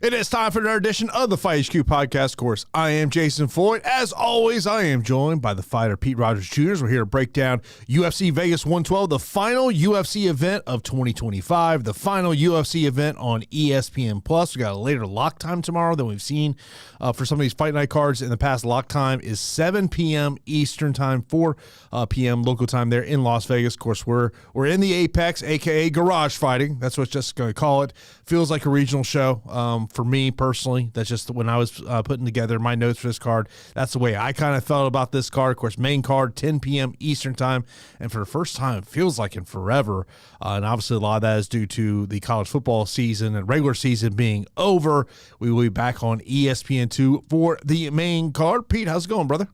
It is time for another edition of the Fight HQ podcast. Of course, I am Jason Floyd. As always, I am joined by the fighter Pete Rogers Jr. We're here to break down UFC Vegas 112, the final UFC event of 2025, the final UFC event on ESPN Plus. We got a later lock time tomorrow than we've seen for some of these fight night cards in the past. Lock time is 7 p.m. Eastern time, 4 p.m. local time there in Las Vegas. Of course, we're in the Apex, aka Garage Fighting. That's what just going to call it. Feels like a regional show. For me personally, that's just when I was putting together my notes for this card, that's the way I kind of felt about this card. Of course, main card, 10 p.m. Eastern time, and for the first time, it feels like in forever, and obviously a lot of that is due to the college football season and regular season being over. We will be back on ESPN2 for the main card. Pete, how's it going, brother?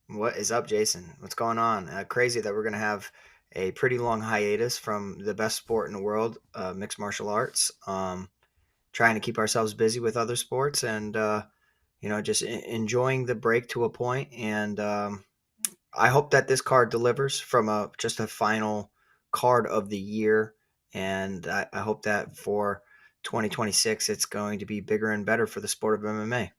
What is up, Jason? What's going on? Crazy that we're going to have a pretty long hiatus from the best sport in the world, mixed martial arts. Trying to keep ourselves busy with other sports and, just enjoying the break to a point. And I hope that this card delivers from just a final card of the year. And I hope that for 2026, it's going to be bigger and better for the sport of MMA.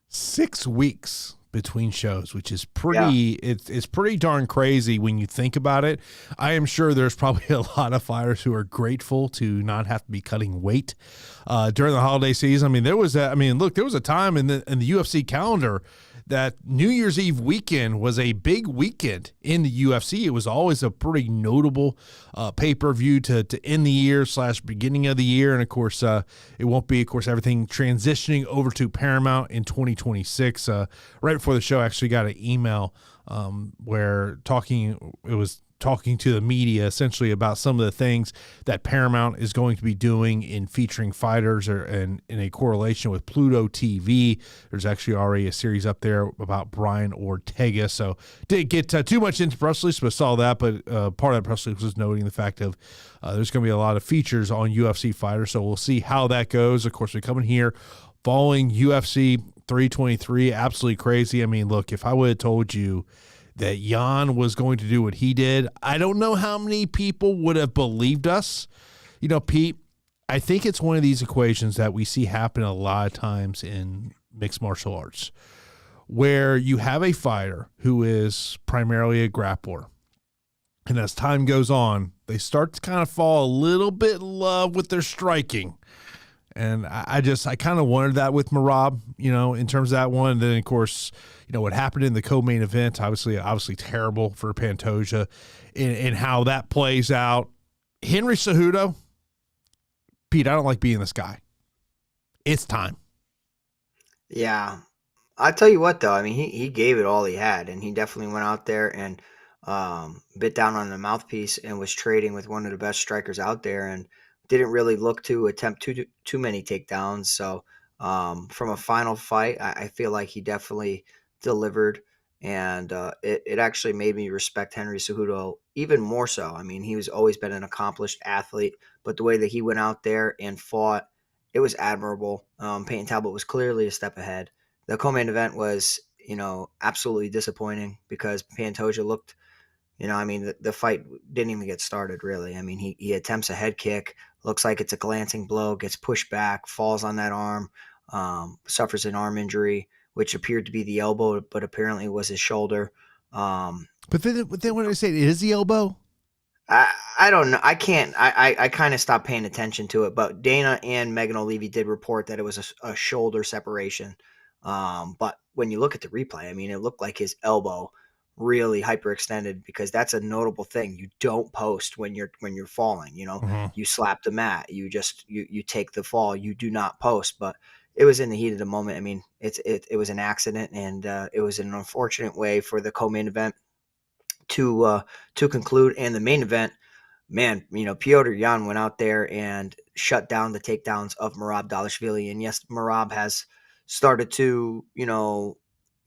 6 weeks between shows, which is pretty, it's pretty darn crazy when you think about it. I am sure there's probably a lot of fighters who are grateful to not have to be cutting weight during the holiday season. I mean, there was a time in the UFC calendar that New Year's Eve weekend was a big weekend in the UFC. It was always a pretty notable pay-per-view to end the year / beginning of the year. And of course, it won't be, of course, everything transitioning over to Paramount in 2026. Right before the show, I actually got an email where it was talking to the media essentially about some of the things that Paramount is going to be doing in featuring fighters and in a correlation with Pluto TV. There's actually already a series up there about Brian Ortega. So didn't get too much into press release, but saw that. But part of that press release was noting the fact of there's going to be a lot of features on UFC fighters. So we'll see how that goes. Of course, we're coming here following UFC 323. Absolutely crazy. I mean, look, if I would have told you that Jan was going to do what he did, I don't know how many people would have believed us. You know, Pete, I think it's one of these equations that we see happen a lot of times in mixed martial arts, where you have a fighter who is primarily a grappler, and as time goes on, they start to kind of fall a little bit in love with their striking. And I kind of wondered that with Merab, in terms of that one. And then, of course, what happened in the co-main event, obviously terrible for Pantoja and how that plays out. Henry Cejudo, Pete, I don't like being this guy. It's time. Yeah. I'll tell you what, though. I mean, he gave it all he had, and he definitely went out there and bit down on the mouthpiece and was trading with one of the best strikers out there and didn't really look to attempt too many takedowns. So from a final fight, I feel like he definitely delivered, and it actually made me respect Henry Cejudo even more so. I mean, he was always been an accomplished athlete, but the way that he went out there and fought, it was admirable. Peyton Talbot was clearly a step ahead. The co-main event was, absolutely disappointing because Pantoja looked, the fight didn't even get started, really. I mean, he attempts a head kick, looks like it's a glancing blow, gets pushed back, falls on that arm, suffers an arm injury, which appeared to be the elbow, but apparently was his shoulder. But then when I say it is the elbow? I don't know. I can't. I kind of stopped paying attention to it, but Dana and Megan O'Leary did report that it was a shoulder separation. But when you look at the replay, I mean, it looked like his elbow really hyperextended, because that's a notable thing. You don't post when you're falling, Mm-hmm. You slap the mat, you take the fall, you do not post. But it was in the heat of the moment. I mean, it was an accident, and it was an unfortunate way for the co-main event to conclude. And the main event, man, Petr Yan went out there and shut down the takedowns of Merab Dvalishvili. And yes, Merab has started to,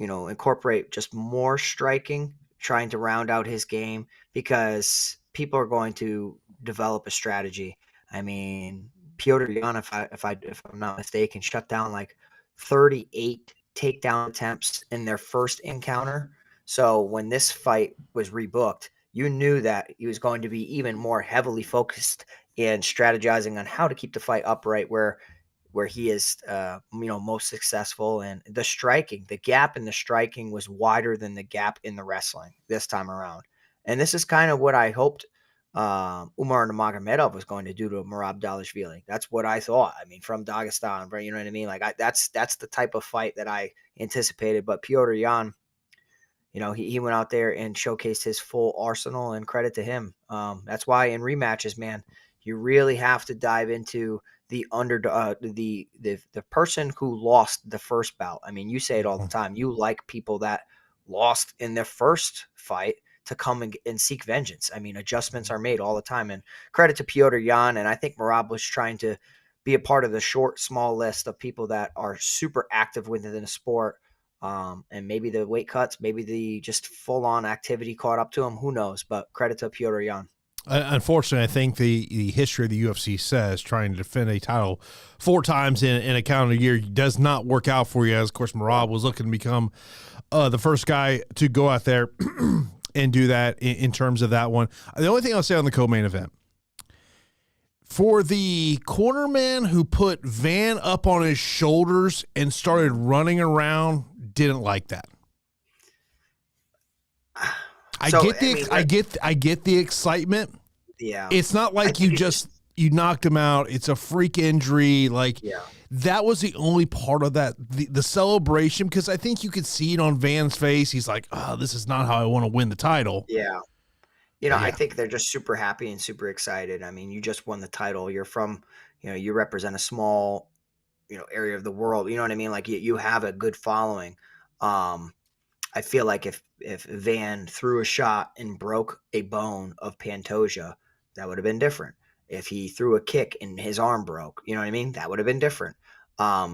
incorporate just more striking, trying to round out his game, because people are going to develop a strategy. I mean, Petr Yan, if I'm not mistaken, shut down like 38 takedown attempts in their first encounter. So when this fight was rebooked, you knew that he was going to be even more heavily focused in strategizing on how to keep the fight upright, where where he is, most successful. And the gap in the striking was wider than the gap in the wrestling this time around. And this is kind of what I hoped 𝐓𝐢𝐻𝐸 𝐸𝐺𝐸𝐻 was going to do to Merab Dvalishvili. That's what I thought. I mean, from Dagestan, you know what I mean? Like that's the type of fight that I anticipated. But Petr Yan, he went out there and showcased his full arsenal, and credit to him. That's why in rematches, man, you really have to dive into the underdog, the person who lost the first bout. I mean, you say it all the time. You like people that lost in their first fight to come and seek vengeance. I mean, adjustments are made all the time, and credit to Petr Yan. And I think Merab was trying to be a part of the short, small list of people that are super active within the sport. And maybe the weight cuts, maybe the just full on activity caught up to him. Who knows? But credit to Petr Yan. Unfortunately, I think the history of the UFC says trying to defend a title 4 times in a calendar year does not work out for you. As of course, Merab was looking to become the first guy to go out there and do that in terms of that one. The only thing I'll say on the co-main event, for the cornerman who put Van up on his shoulders and started running around, didn't like that. I get the excitement. Yeah. It's not like you knocked him out. It's a freak injury. Like, yeah. That was the only part of that, the celebration, because I think you could see it on Van's face. He's like, oh, this is not how I want to win the title. Yeah. I think they're just super happy and super excited. I mean, you just won the title. You're from, you represent a small, area of the world. You know what I mean? Like you have a good following. I feel like if Van threw a shot and broke a bone of Pantoja, that would have been different. If he threw a kick and his arm broke, you know what I mean? That would have been different.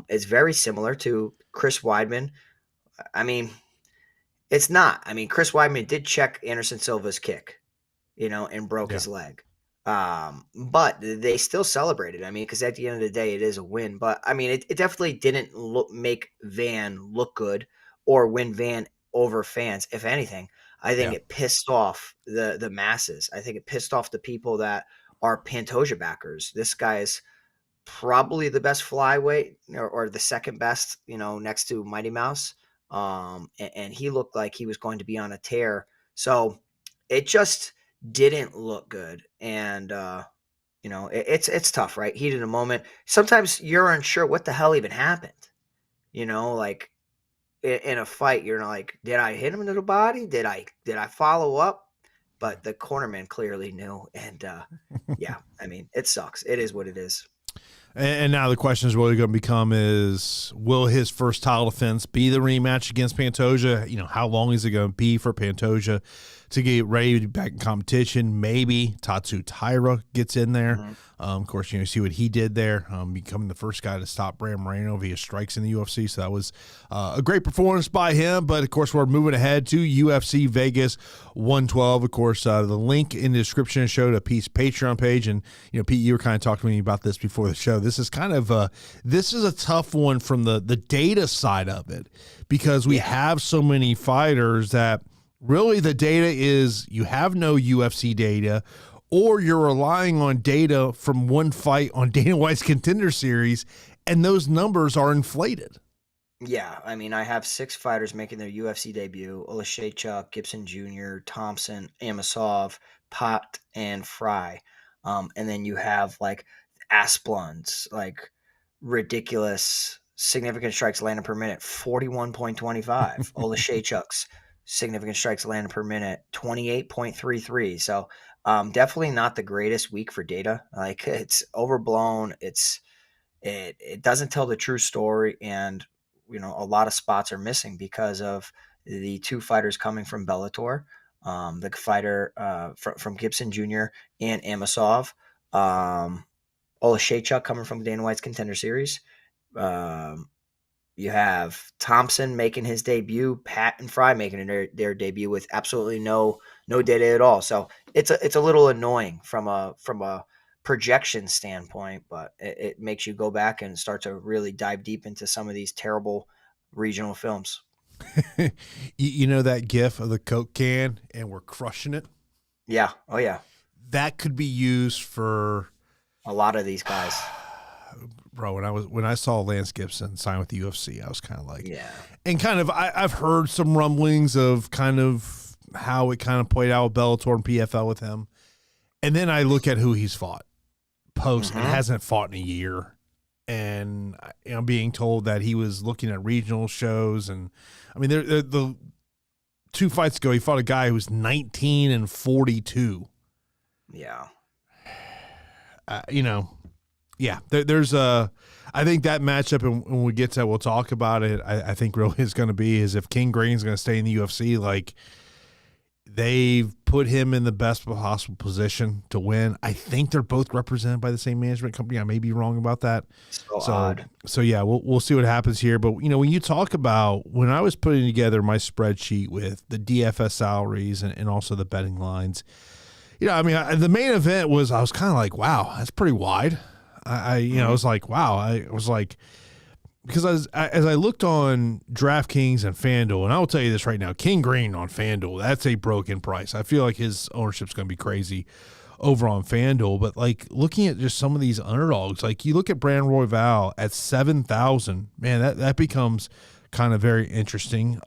It's very similar to Chris Weidman. I mean, it's not. I mean, Chris Weidman did check Anderson Silva's kick, and broke his leg. But they still celebrated. I mean, because at the end of the day, it is a win. But I mean, it definitely didn't make Van look good or win Van over fans. If anything, I think it pissed off the masses. I think it pissed off the people that are Pantoja backers. This guy is probably the best flyweight or the second best, next to Mighty Mouse. And he looked like he was going to be on a tear. So it just didn't look good. And, it's tough, right? Heat in a moment. Sometimes you're unsure what the hell even happened. Like in a fight, you're like, did I hit him to the body? Did I follow up? But the cornerman clearly knew. And I mean, it sucks. It is what it is. And now the question is really going to become is, will his first title defense be the rematch against Pantoja? How long is it going to be for Pantoja to get ready to be back in competition? Maybe Tatsu Taira gets in there. Mm-hmm. Of course, you see what he did there, becoming the first guy to stop Bram Moreno via strikes in the UFC. So that was a great performance by him. But, of course, we're moving ahead to UFC Vegas 112. Of course, the link in the description of the show to Pete's Patreon page. And, Pete, you were kind of talking to me about this before the show. This is kind of this is a tough one from the data side of it, because we have so many fighters that really the data is you have no UFC data, or you're relying on data from one fight on Dana White's Contender Series, and those numbers are inflated. Yeah, I mean, I have 6 fighters making their UFC debut: Oleksiejczuk, Gibson Jr., Thompson, Amosov, Pot, and Fry. And then you have like Asplund's, like ridiculous significant strikes landed per minute, 41.25. Oleksiejczuk's significant strikes landed per minute, 28.33. So definitely not the greatest week for data. Like, it's overblown. It doesn't tell the true story. And, a lot of spots are missing because of the 2 fighters coming from Bellator, the fighter from Gibson Jr. and Amosov, Oleksiejczuk coming from Dana White's Contender Series. You have Thompson making his debut, Pat and Fry making their debut with absolutely no data at all. So it's a little annoying from a projection standpoint, but it makes you go back and start to really dive deep into some of these terrible regional films. You know that GIF of the Coke can and we're crushing it? Yeah. Oh yeah. That could be used for a lot of these guys. bro, when I saw Lance Gibson sign with the UFC, I was kind of like, Yeah. and kind of I've heard some rumblings of kind of how it kind of played out with Bellator and PFL with him, and then I look at who he's fought post and hasn't fought in a year, and I'm being told that he was looking at regional shows, and I mean the 2 fights ago he fought a guy who was 19 and 42. Yeah. Yeah, there's I think that matchup, and when we get to it, we'll talk about it. I think really is going to be is if King Green's going to stay in the UFC, like they've put him in the best possible position to win. I think they're both represented by the same management company. I may be wrong about that. So odd. So yeah, we'll see what happens here. But when you talk about when I was putting together my spreadsheet with the DFS salaries and also the betting lines, I mean, the main event was I was kind of like, wow, that's pretty wide. I was like, wow. I was like, because as I looked on DraftKings and FanDuel, and I will tell you this right now, King Green on FanDuel, that's a broken price. I feel like his ownership's going to be crazy over on FanDuel. But like looking at just some of these underdogs, like you look at Brandon Royval at 7,000, man, that becomes kind of very interesting.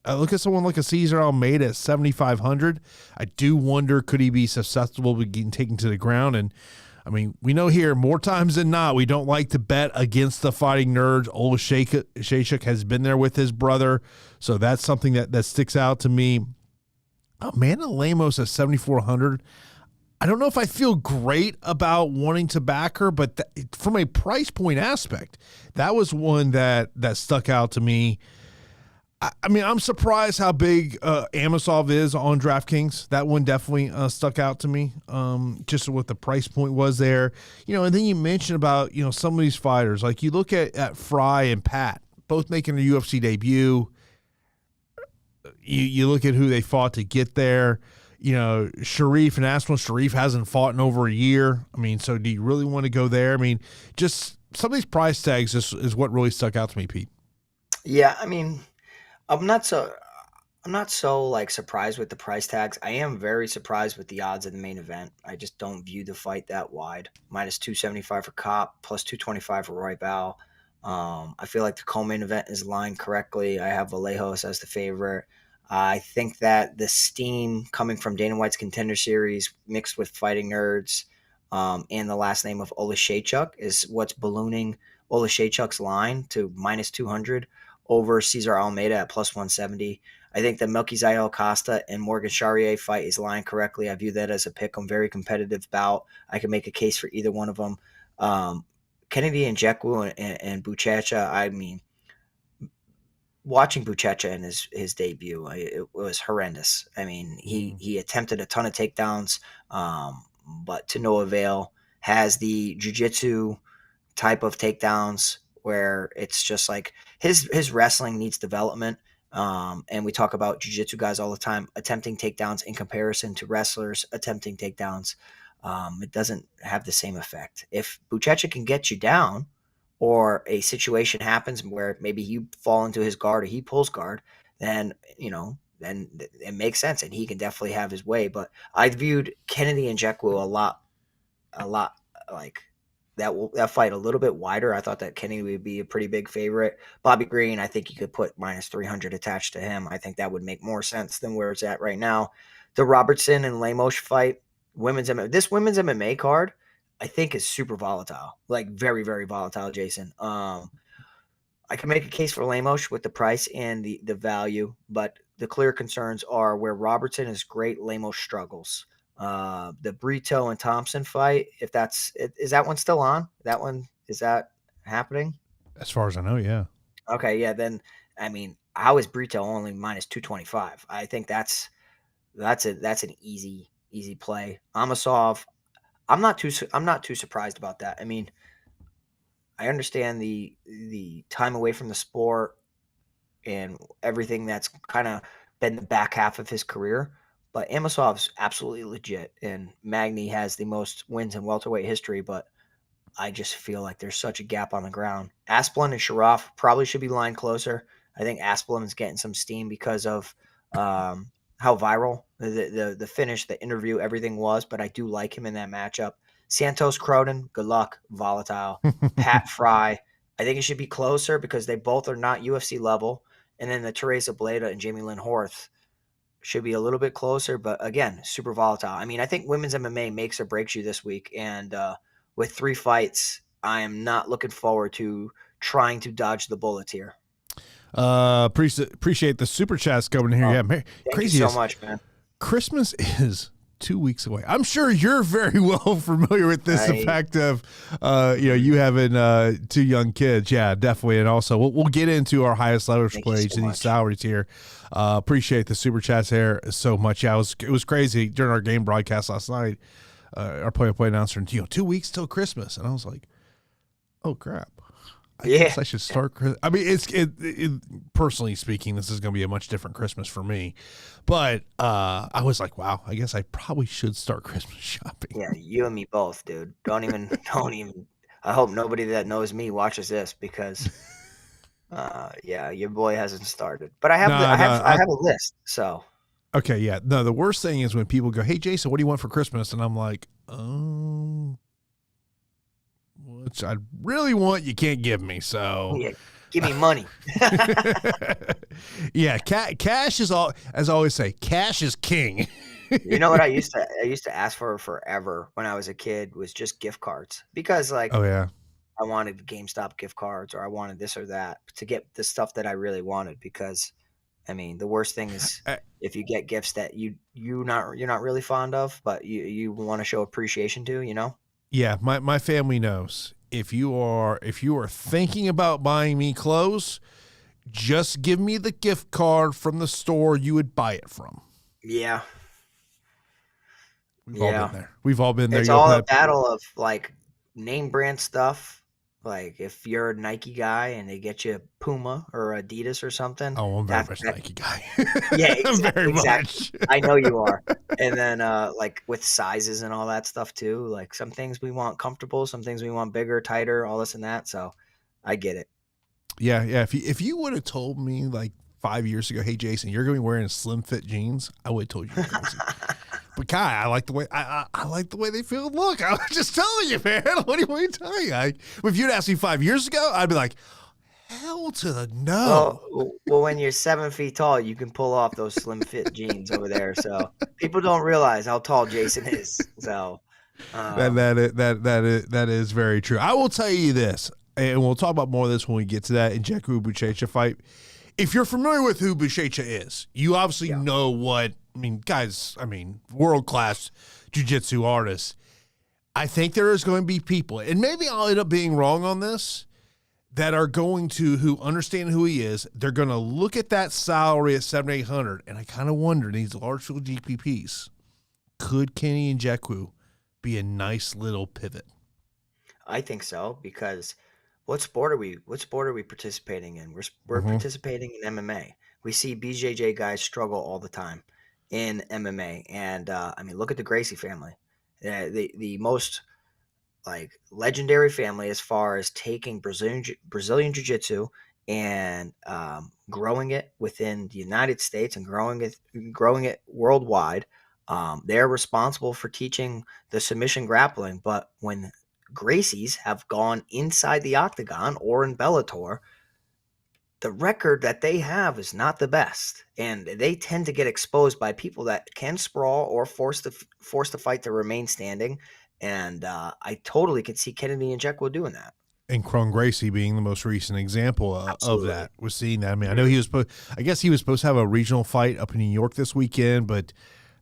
I look at someone like a Cesar Almeida at 7,500. I do wonder, could he be susceptible to getting taken to the ground? And I mean, we know here more times than not, we don't like to bet against the fighting nerds. Oleksiejczuk has been there with his brother, so that's something that sticks out to me. Manel Lemos at 7,400. I don't know if I feel great about wanting to back her, but from a price point aspect, that was one that stuck out to me. I mean, I'm surprised how big 𝐓𝐤𝐸𝐵 is on DraftKings. That one definitely stuck out to me, just what the price point was there. And then you mentioned about, some of these fighters. Like you look at Fry and Pat, both making their UFC debut. You look at who they fought to get there. Sharif and Aspen. Sharif hasn't fought in over a year. I mean, so do you really want to go there? I mean, just some of these price tags is what really stuck out to me, Pete. Yeah, I mean, I'm not so like surprised with the price tags. I am very surprised with the odds of the main event. I just don't view the fight that wide. Minus 275 for Kape, plus 225 for Royval. I feel like the co-main event is lined correctly. I have Vallejos as the favorite. I think that the steam coming from Dana White's Contender Series mixed with Fighting Nerds and the last name of Oleksiejczuk is what's ballooning Oleksiejczuk's line to minus 200 over Cesar Almeida at plus 170. I think the Melquizael Costa and Morgan Charriere fight is lined correctly. I view that as a pick 'em, very competitive bout. I can make a case for either one of them. Nzechukwu and 𝗏𝗏𝘁𝗀, I mean, watching 𝗏𝗏𝘁𝗀 in his debut, it was horrendous. I mean, he attempted a ton of takedowns, but to no avail. Has the jiu-jitsu type of takedowns where it's just like his wrestling needs development. And we talk about jiu-jitsu guys all the time attempting takedowns in comparison to wrestlers attempting takedowns. It doesn't have the same effect. If 𝗏𝗏𝘁𝗀 can get you down, or a situation happens where maybe you fall into his guard or he pulls guard, then then it makes sense and he can definitely have his way. But I viewed Nzechukwu a lot like that fight a little bit wider. I thought that Kennedy would be a pretty big favorite. Bobby Green, I think you could put minus 300 attached to him. I think that would make more sense than where it's at right now. The Robertson and Lemos fight, this women's MMA card, I think is super volatile, like very, very volatile, Jason. I can make a case for Lemos with the price and the value, but the clear concerns are where Robertson is great, Lemos struggles. The Brito and Thompson fight, is that one still on? Is that happening? As far as I know, yeah. Okay, yeah. Then I mean, how is Brito only minus 225? I think that's an easy play. Amosov, I'm not too surprised about that. I mean, I understand the time away from the sport and everything that's kind of been the back half of his career. But Amosov's absolutely legit, and Magny has the most wins in welterweight history, but I just feel like there's such a gap on the ground. Asplund and Sharaf probably should be lined closer. I think Asplund is getting some steam because of how viral the finish, the interview, everything was, but I do like him in that matchup. Santos Croden, good luck, volatile. Pat Fry, I think it should be closer because they both are not UFC level. And then the Teresa Bleda and Jamey-Lyn Horth should be a little bit closer, but again, super volatile. I mean, I think women's MMA makes or breaks you this week. And with 3 fights, I am not looking forward to trying to dodge the bullet here. Appreciate the super chats coming here. Yeah, thank you so much, man. Christmas is 2 weeks away. I'm sure you're very well familiar with this. The fact of, you having 2 young kids. Yeah, definitely. And also, we'll get into our highest leverage plays and these salaries here. Appreciate the super chats here so much. Yeah, it was crazy during our game broadcast last night. Our play-by-play announcer, 2 weeks till Christmas, and I was like, oh crap. I guess I should start. I mean, it personally speaking, this is going to be a much different Christmas for me. But I was like, wow, I guess I probably should start Christmas shopping. Yeah, you and me both, dude. Don't even. I hope nobody that knows me watches this because, your boy hasn't started. But I have I have a list. So. Okay, yeah. No, the worst thing is when people go, hey, Jason, what do you want for Christmas? And I'm like, which I really want, you can't give me. So yeah, give me money. Yeah, cash is all. As I always say, cash is king. You know what I used to ask for forever when I was a kid was just gift cards because I wanted GameStop gift cards or I wanted this or that to get the stuff that I really wanted because. I mean, the worst thing is if you get gifts that you're not really fond of, but you want to show appreciation to, Yeah, my family knows. If you are thinking about buying me clothes, just give me the gift card from the store you would buy it from. Yeah. We've all been there. We've all been there. It's all a battle of name brand stuff. Like if you're a Nike guy and they get you Puma or Adidas or something. Oh, I'm very much a Nike guy. Yeah, exactly, very much. I know you are. And then with sizes and all that stuff too. Like some things we want comfortable, some things we want bigger, tighter, all this and that. So I get it. Yeah. If you would have told me 5 years ago, hey Jason, you're going to be wearing slim fit jeans, I would have told you you're crazy. But Kai, I like the way I like the way they feel. Look, I was just telling you, man. What do you want me to tell you? If you'd asked me 5 years ago, I'd be like, hell to the no. Well, when you're 7 feet tall, you can pull off those slim fit jeans over there. So people don't realize how tall Jason is. So that is very true. I will tell you this, and we'll talk about more of this when we get to that Nzechukwu 𝗵𝗁𝐴𝐶 fight. If you're familiar with who 𝗵𝗁𝐴𝐶 is, you obviously know what. World-class jiu-jitsu artists. I think there is going to be people, and maybe I'll end up being wrong on this, that are going to, who understand who he is, they're going to look at that salary at 700-800, and I kind of wonder, these large field GPPs, could Kenny Nzechukwu be a nice little pivot? I think so, because what sport are we participating in? We're participating in MMA. We see BJJ guys struggle all the time in MMA. And look at the Gracie family. The most legendary family as far as taking Brazilian Jiu-Jitsu and growing it within the United States and growing it worldwide. They're responsible for teaching the submission grappling. But when Gracies have gone inside the octagon or in Bellator, the record that they have is not the best, and they tend to get exposed by people that can sprawl or force the fight to remain standing. And I totally could see Kennedy Nzechukwu doing that. And Kron Gracie being the most recent example of that. We're seeing that. I mean, I know he was supposed to have a regional fight up in New York this weekend, but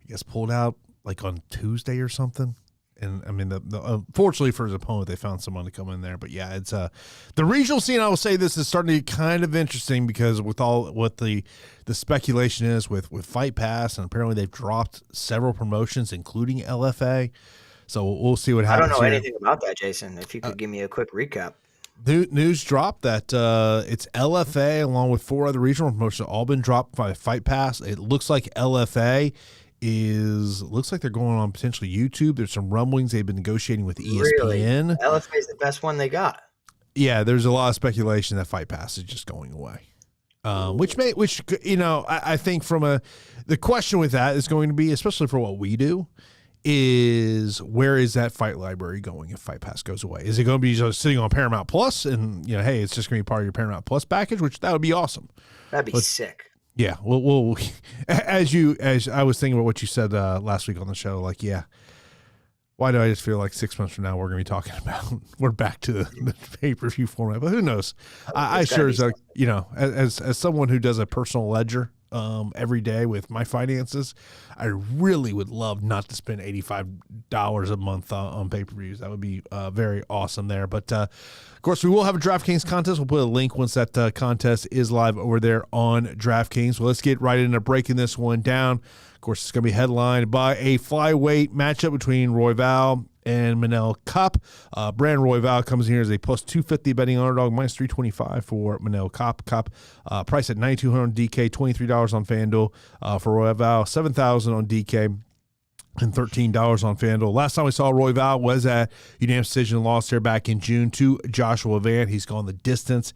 I guess pulled out on Tuesday or something. And unfortunately for his opponent, they found someone to come in there. But yeah, it's the regional scene. I will say this is starting to get kind of interesting because with all what the speculation is with Fight Pass, and apparently they've dropped several promotions, including LFA. So we'll see what happens. I don't know anything about that, Jason. If you could give me a quick recap. News dropped that it's LFA along with 4 other regional promotions all been dropped by Fight Pass. It looks like LFA looks like they're going on potentially YouTube. There's some rumblings they've been negotiating with ESPN. Really? LFA is the best one they got. Yeah, there's a lot of speculation that Fight Pass is just going away. I think from the question with that is going to be, especially for what we do, is where is that fight library going if Fight Pass goes away? Is it going to be just sitting on Paramount Plus and, hey, it's just going to be part of your Paramount Plus package, which that would be awesome. That'd be sick. Yeah. Well, as I was thinking about what you said last week on the show, like, yeah, why do I just feel like 6 months from now we're going to be talking about we're back to the pay-per-view format? But who knows? I sure as as someone who does a personal ledger every day with my finances, I really would love not to spend $85 a month on pay-per-views. That would be very awesome there. But of course, we will have a DraftKings contest. We'll put a link once that contest is live over there on DraftKings. Well, let's get right into breaking this one down. Of course, it's going to be headlined by a flyweight matchup between 𝐓𝐽𝐻𝐷 and Manel Kape. Brand 𝐓𝐽𝐻𝐷 comes in here as a plus 250 betting underdog, minus 325 for Manel Kape. Kape price at $9,200 on DK, $23 on FanDuel. For 𝐓𝐽𝐻𝐷, $7,000 on DK. And $13 on FanDuel. Last time we saw 𝐓𝐽𝐻𝐷 was at unanimous decision loss here back in June to Joshua Van. He's gone the distance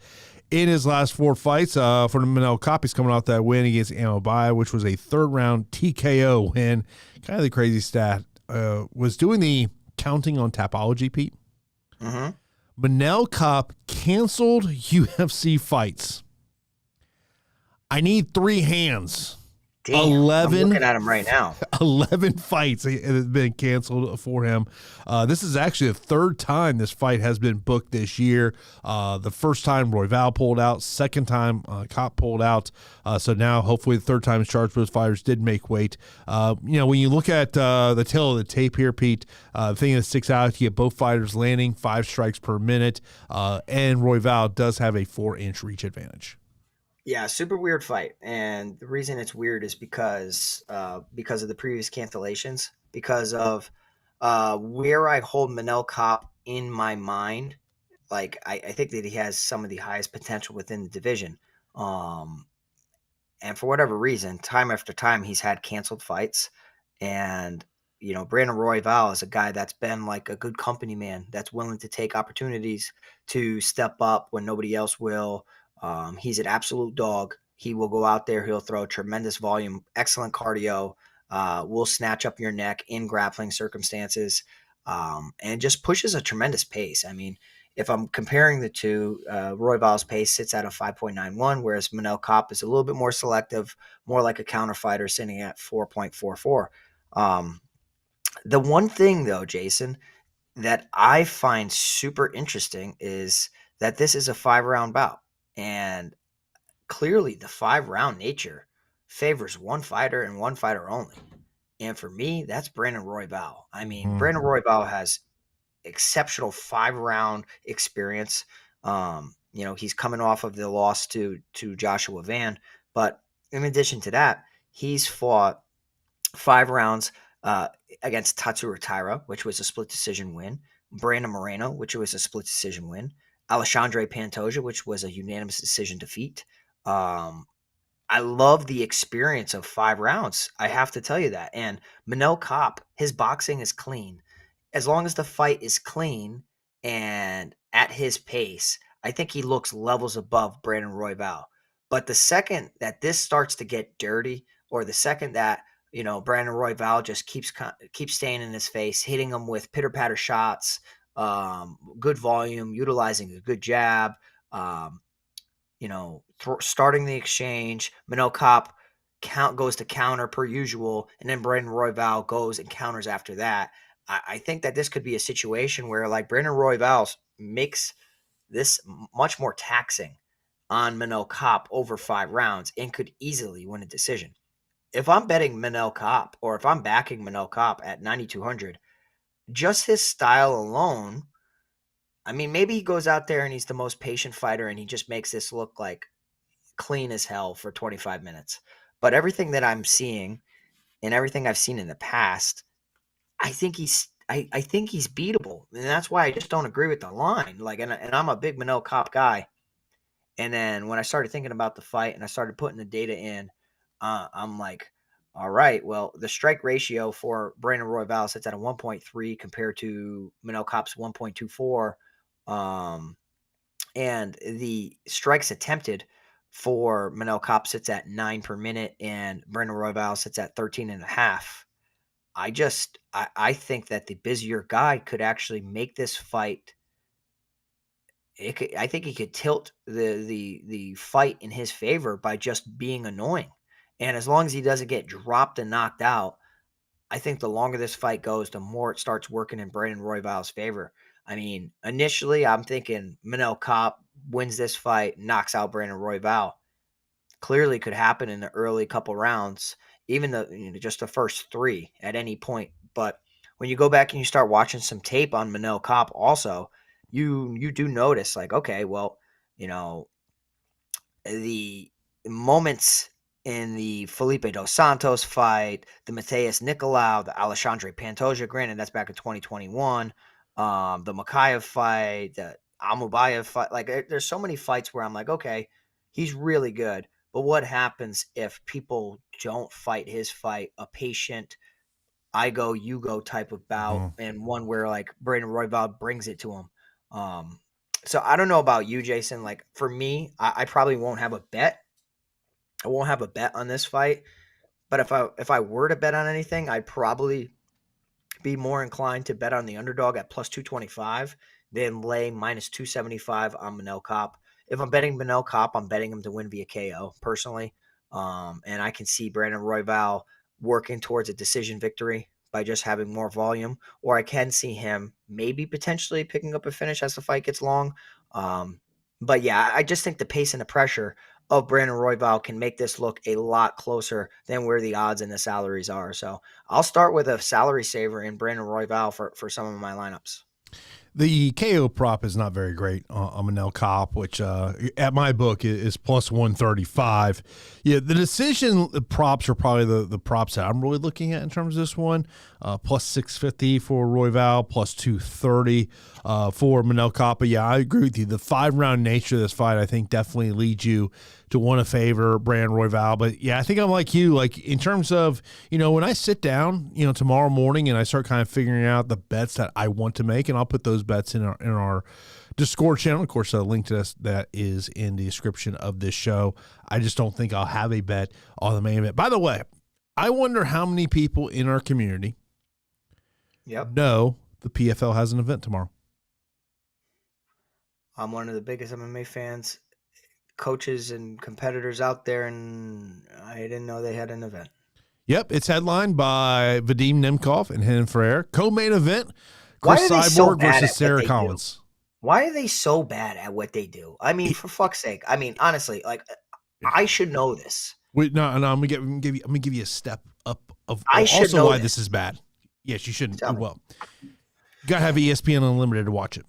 in his last 4 fights. For Manel Kape, he's coming off that win against 𝐉𝐻𝐷, which was a third-round TKO win. Kind of the crazy stat. Was doing the counting on Tapology, Pete. Mm-hmm. Manel Kape canceled UFC fights. I need 3 hands. Damn, 11. I'm looking at him right now. 11 fights have been canceled for him. This is actually the 3rd time this fight has been booked this year. The first time 𝐓𝐽𝐻𝐷 pulled out, second time Kape pulled out. So now hopefully the 3rd time is charged. Both fighters did make weight. When you look at the tail of the tape here, Pete, the thing that sticks out, you get both fighters landing 5 strikes per minute, and 𝐓𝐽𝐻𝐷 does have a 4-inch reach advantage. Yeah, super weird fight. And the reason it's weird is because of the previous cancellations, because of where I hold Manel Kape in my mind. Like, I think that he has some of the highest potential within the division. And for whatever reason, time after time, he's had canceled fights. And, Brandon 𝐓𝐽𝐻𝐷 is a guy that's been like a good company man, that's willing to take opportunities to step up when nobody else will. He's an absolute dog. He will go out there. He'll throw tremendous volume, excellent cardio, will snatch up your neck in grappling circumstances, and just pushes a tremendous pace. I mean, if I'm comparing the two, 𝐓𝐽𝐻𝐷's pace sits at a 5.91, whereas Manel Kape is a little bit more selective, more like a counter fighter, sitting at 4.44. The one thing, though, Jason, that I find super interesting is that this is a 5-round bout. And clearly the 5-round nature favors one fighter and one fighter only. And for me, that's Brandon 𝐓𝐽𝐻𝐷. I mean, Brandon 𝐓𝐽𝐻𝐷 has exceptional 5-round experience. He's coming off of the loss to Joshua Van. But in addition to that, he's fought 5 rounds against Tatsuro Taira, which was a split decision win. Brandon Moreno, which was a split decision win. Alexandre Pantoja, which was a unanimous decision defeat. I love the experience of 5 rounds. I have to tell you that. And Manel Kape, his boxing is clean. As long as the fight is clean and at his pace, I think he looks levels above Brandon 𝐓𝐽𝐻𝐷. But the second that this starts to get dirty, or the second that Brandon 𝐓𝐽𝐻𝐷 just keeps staying in his face, hitting him with pitter-patter shots, good volume, utilizing a good jab, starting the exchange. Manel Kape goes to counter per usual, and then Brandon 𝐓𝐽𝐻𝐷 goes and counters after that. I think that this could be a situation where, like, Brandon 𝐓𝐽𝐻𝐷 makes this much more taxing on Manel Kape over 5 rounds and could easily win a decision. If I'm betting Manel Kape, or if I'm backing Manel Kape at 9,200, just his style alone, I mean, maybe he goes out there and he's the most patient fighter and he just makes this look like clean as hell for 25 minutes. But everything that I'm seeing and everything I've seen in the past, I think he's beatable. And that's why I just don't agree with the line. Like, and I'm a big Manel Kape guy. And then when I started thinking about the fight and I started putting the data in, I'm like, all right, well, the strike ratio for Brandon 𝐓𝐽𝐻𝐷 sits at a 1.3 compared to Manel Kape's 1.24. And the strikes attempted for Manel Kape sits at 9 per minute, and Brandon 𝐓𝐽𝐻𝐷 sits at 13.5. I think that the busier guy could actually make this fight. I think he could tilt the fight in his favor by just being annoying. And as long as he doesn't get dropped and knocked out, I think the longer this fight goes, the more it starts working in Brandon Royval's favor. I mean, initially, I'm thinking Manel Kape wins this fight, knocks out Brandon Royval. Clearly could happen in the early couple rounds, even just the first 3 at any point. But when you go back and you start watching some tape on Manel Kape also, you do notice, like, okay, well, the moments in the Felipe dos Santos fight, the Matheus Nicolau, the Alexandre Pantoja, granted that's back in 2021, the Mokaev fight, the Almeida fight, like there's so many fights where I'm like, okay, he's really good, but what happens if people don't fight his fight, a patient, I go, you go type of bout, and one where like Brandon Royval brings it to him. So I don't know about you, Jason. Like for me, I probably won't have a bet. I won't have a bet on this fight. But if I were to bet on anything, I'd probably be more inclined to bet on the underdog at plus 225 than lay minus 275 on Manel Kape. If I'm betting Manel Kape, I'm betting him to win via KO personally. And I can see Brandon Royval working towards a decision victory by just having more volume, or I can see him maybe potentially picking up a finish as the fight gets long. But yeah, I just think the pace and the pressure of Brandon Royval can make this look a lot closer than where the odds and the salaries are. So I'll start with a salary saver in Brandon Royval for some of my lineups. The KO prop is not very great on Manel Kape, which at my book is plus 135. Yeah, the decision props are probably the props that I'm really looking at in terms of this one. Plus 650 for Royval, plus 230 for Manel Kape. Yeah, I agree with you. The 5-round nature of this fight, I think, definitely leads you to want to favor Brandon Royval. But yeah, I think I'm like you, like in terms of, when I sit down, tomorrow morning and I start kind of figuring out the bets that I want to make, and I'll put those bets in our Discord channel. Of course, a link to this that is in the description of this show. I just don't think I'll have a bet on the main event. By the way, I wonder how many people in our community know the PFL has an event tomorrow. I'm one of the biggest MMA fans, coaches and competitors out there, and I didn't know they had an event. Yep, it's headlined by Vadim Nemkov and Renan Ferrer. Co-main event, Why Chris are they so Cyborg bad versus at Sarah what they Collins. Why are they so bad at what they do? I mean, for fuck's sake. I mean, honestly, like I should know this. Wait, no, I'm gonna give you a step up of I should also know why this is bad. Yes, you shouldn't. Tell me. Well, you gotta have ESPN Unlimited to watch it.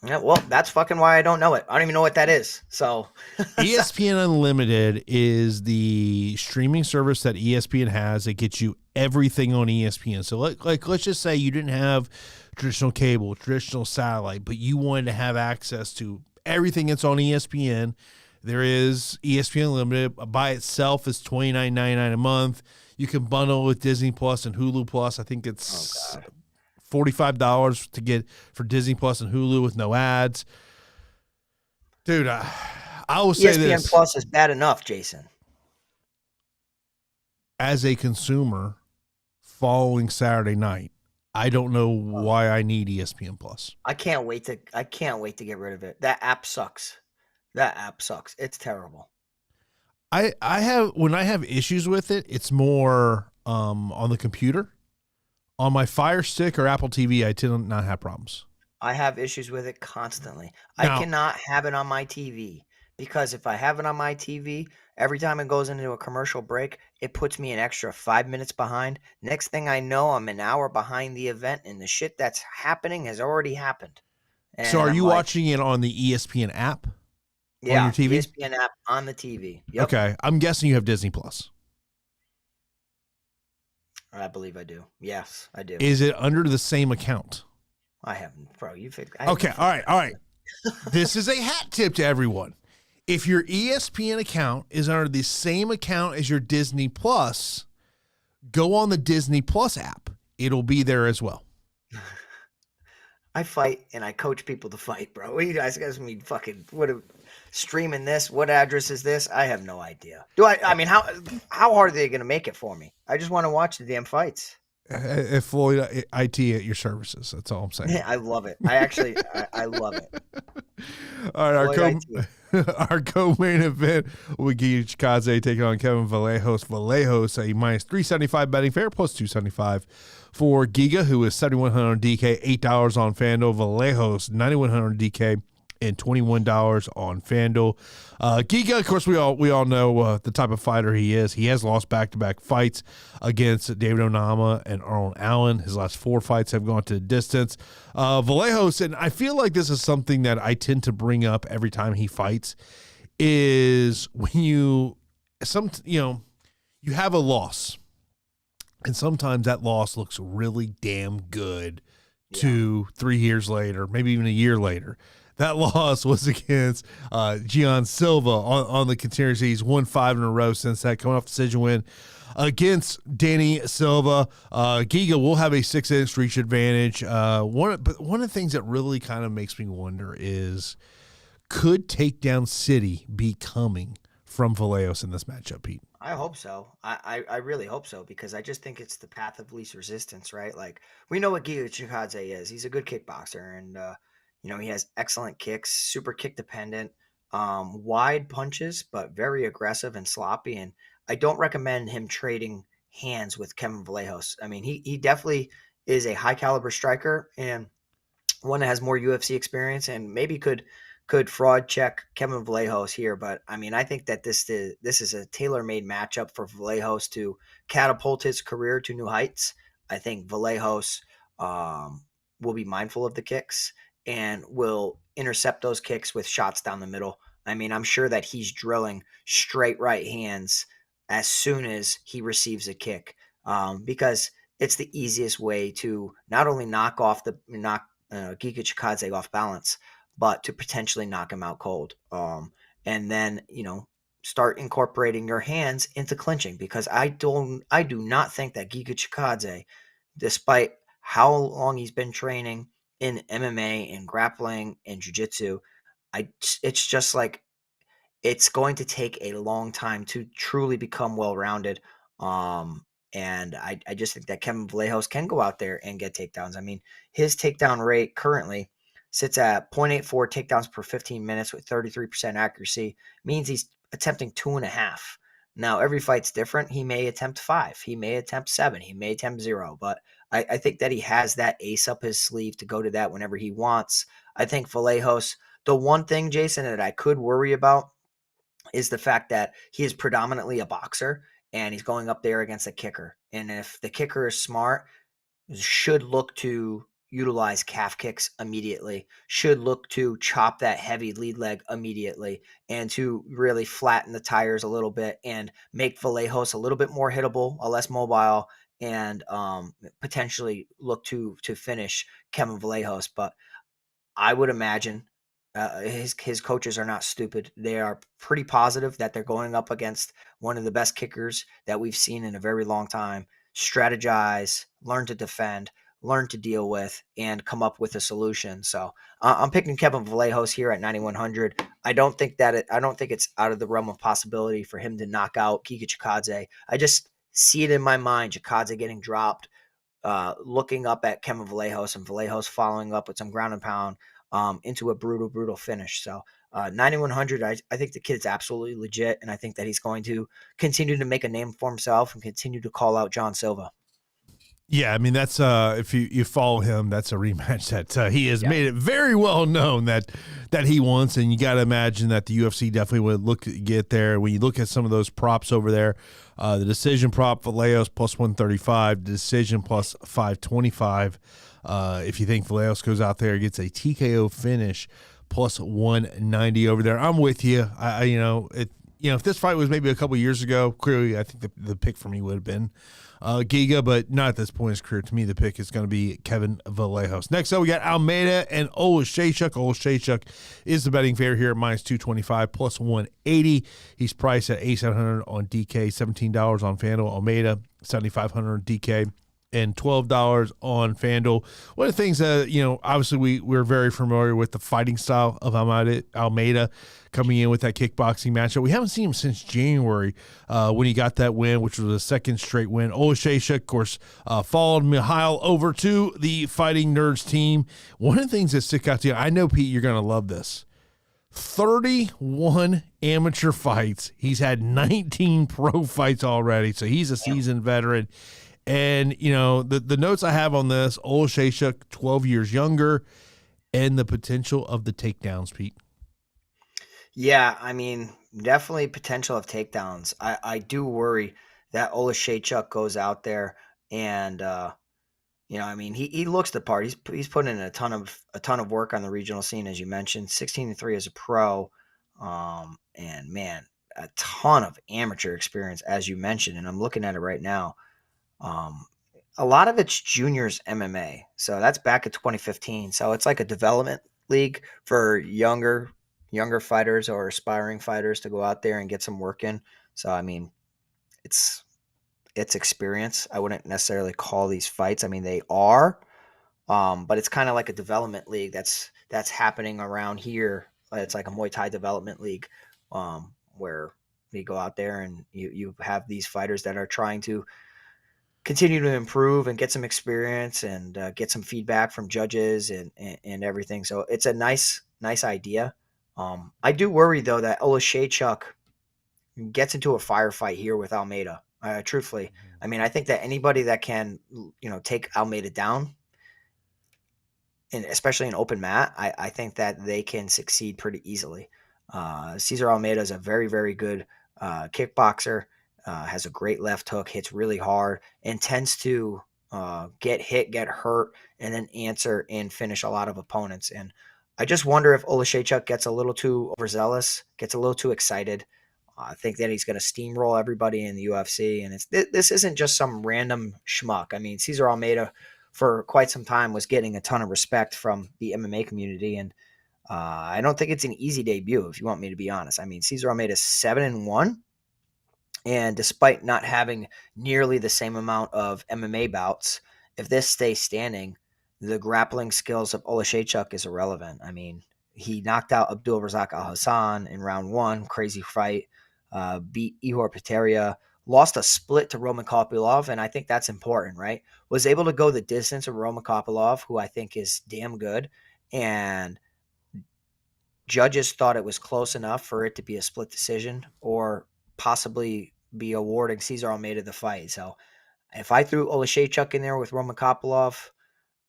Yeah, well, that's fucking why I don't know it. I don't even know what that is. So ESPN Unlimited is the streaming service that ESPN has that gets you everything on ESPN. So like let's just say you didn't have traditional cable, traditional satellite, but you wanted to have access to everything that's on ESPN. There is ESPN Unlimited. By itself is $29.99 a month. You can bundle with Disney Plus and Hulu Plus. I think it's $45 to get for Disney Plus and Hulu with no ads. Dude, I will say this. ESPN Plus is bad enough, Jason. As a consumer following Saturday night, I don't know why I need ESPN Plus. I can't wait to get rid of it. That app sucks. It's terrible. I have issues with it, it's more on the computer. On my Fire Stick or Apple TV, I tend to not have problems. I have issues with it constantly. Now, I cannot have it on my TV because if I have it on my TV, every time it goes into a commercial break, it puts me an extra 5 minutes behind. Next thing I know, I'm an hour behind the event, and the shit that's happening has already happened. And so are you watching it on the ESPN app? Yeah, on your TV? ESPN app on the TV. Yep. Okay, I'm guessing you have Disney Plus. I believe I do. Yes, I do. Is it under the same account? I haven't, bro. Okay, all right. This is a hat tip to everyone. If your ESPN account is under the same account as your Disney Plus, go on the Disney Plus app. It'll be there as well. I fight and I coach people to fight, bro. What you guys me fucking streaming this? What address is this? I have no idea. I mean, how hard are they going to make it for me? I just want to watch the damn fights. Floyd IT at your services. That's all I'm saying. I love it. I love it. All right, our co-main event with Giga Chikadze taking on Vallejos. Vallejos a minus 375 betting fair, plus 275 for Giga, who is 7,100 on DK, $8 on FanDuel. Vallejos 9,100 on DK and $21 on FanDuel. Giga, of course, we all know the type of fighter he is. He has lost back-to-back fights against David Onama and Arnold Allen. His last 4 fights have gone to the distance. Vallejos, and I feel like this is something that I tend to bring up every time he fights, is when you have a loss, and sometimes that loss looks really damn good 2-3 years later, maybe even a year later. That loss was against Gian Silva on the contender. He's won 5 in a row since that, coming off decision win against Danny Silva. Giga will have a 6-inch reach advantage. One of the things that really kind of makes me wonder is, could Takedown City be coming from Vallejos in this matchup, Pete? I hope so. I really hope so, because I just think it's the path of least resistance, right? Like, we know what Giga Chikadze is. He's a good kickboxer, and he has excellent kicks, super kick dependent, wide punches, but very aggressive and sloppy. And I don't recommend him trading hands with Kevin Vallejos. I mean, he definitely is a high caliber striker and one that has more UFC experience and maybe could fraud check Kevin Vallejos here. But I mean, I think that this is a tailor-made matchup for Vallejos to catapult his career to new heights. I think Vallejos will be mindful of the kicks and will intercept those kicks with shots down the middle. I mean, I'm sure that he's drilling straight right hands as soon as he receives a kick, because it's the easiest way to not only knock Giga Chikadze off balance, but to potentially knock him out cold. And then, start incorporating your hands into clinching, because I do not think that Giga Chikadze, despite how long he's been training in MMA and grappling and jiu-jitsu, it's just like, it's going to take a long time to truly become well-rounded. And I just think that Kevin Vallejos can go out there and get takedowns. I mean, his takedown rate currently sits at 0.84 takedowns per 15 minutes with 33% accuracy, means he's attempting 2.5. Now, every fight's different. He may attempt 5. He may attempt 7. He may attempt 0. But I think that he has that ace up his sleeve to go to that whenever he wants. I think Vallejos, the one thing, Jason, that I could worry about is the fact that he is predominantly a boxer and he's going up there against a kicker. And if the kicker is smart, should look to utilize calf kicks immediately, should look to chop that heavy lead leg immediately, and to really flatten the tires a little bit and make Vallejos a little bit more hittable, less mobile, and potentially look to finish Kevin Vallejos. But I would imagine his coaches are not stupid. They are pretty positive that they're going up against one of the best kickers that we've seen in a very long time. Strategize, learn to defend, learn to deal with, and come up with a solution. So I'm picking Kevin Vallejos here at 9,100. I don't think it's out of the realm of possibility for him to knock out Giga Chikadze. I just see it in my mind, Chikadze getting dropped, looking up at Kevin Vallejos, and Vallejos following up with some ground and pound into a brutal finish. So 9,100, I think the kid's absolutely legit, and I think that he's going to continue to make a name for himself and continue to call out John Silva. Yeah, I mean, that's if you follow him, that's a rematch that he has made it very well known that he wants, and you got to imagine that the UFC definitely would look to get there. When you look at some of those props over there, the decision prop, Vallejos plus 135, the decision plus 525. If you think Vallejos goes out there and gets a TKO finish, plus 190 over there. I'm with you. If this fight was maybe a couple years ago, clearly I think the pick for me would have been Giga, but not at this point in his career. To me, the pick is going to be Kevin Vallejos. Next up, we got Almeida and Oleksiejczuk. Oleksiejczuk is the betting favorite here at minus 225, plus 180. He's priced at $8,700 on DK, $17 on FanDuel. Almeida, $7,500 on DK, and $12 on FanDuel. One of the things that, obviously we're very familiar with the fighting style of Almeida coming in with that kickboxing matchup. We haven't seen him since January when he got that win, which was a second straight win. Oleksiejczuk, of course, followed Mihail over to the Fighting Nerds team. One of the things that stick out to you, I know, Pete, you're going to love this. 31 amateur fights. He's had 19 pro fights already, so he's a seasoned veteran. And, the notes I have on this, Oleksiejczuk, 12 years younger, and the potential of the takedowns, Pete. Yeah, I mean, definitely potential of takedowns. I do worry that Oleksiejczuk goes out there and, he looks the part. He's putting in a ton of work on the regional scene, as you mentioned. 16-3 as a pro, and man, a ton of amateur experience, as you mentioned. And I'm looking at it right now. A lot of it's juniors MMA, so that's back at 2015. So it's like a development league for younger fighters or aspiring fighters to go out there and get some work in. So I mean, it's experience. I wouldn't necessarily call these fights. I mean, they are, but it's kind of like a development league that's happening around here. It's like a Muay Thai development league, where they go out there and you have these fighters that are trying to continue to improve and get some experience and get some feedback from judges and everything. So it's a nice idea. I do worry though that Oleksiejczuk gets into a firefight here with Almeida. Truthfully, I mean, I think that anybody that can, take Almeida down, and especially in open mat, I think that they can succeed pretty easily. Cesar Almeida is a very, very good kickboxer, has a great left hook, hits really hard, and tends to get hit, get hurt, and then answer and finish a lot of opponents. And I just wonder if Oleksiejczuk gets a little too overzealous, gets a little too excited. I think that he's going to steamroll everybody in the UFC, and this isn't just some random schmuck. I mean, Cesar Almeida for quite some time was getting a ton of respect from the MMA community, and I don't think it's an easy debut, if you want me to be honest. I mean, Cesar Almeida is 7-1, and despite not having nearly the same amount of MMA bouts, if this stays standing, the grappling skills of Oleksiejczuk is irrelevant. I mean, he knocked out 𝗵𝐷𝗲𝐻 in round 1, crazy fight. Beat Ihor Potieria, lost a split to Roman Kopylov, and I think that's important, right? Was able to go the distance of Roman Kopylov, who I think is damn good, and judges thought it was close enough for it to be a split decision or possibly be awarding Cesar Almeida the fight. So if I threw Oleksiejczuk in there with Roman Kopylov,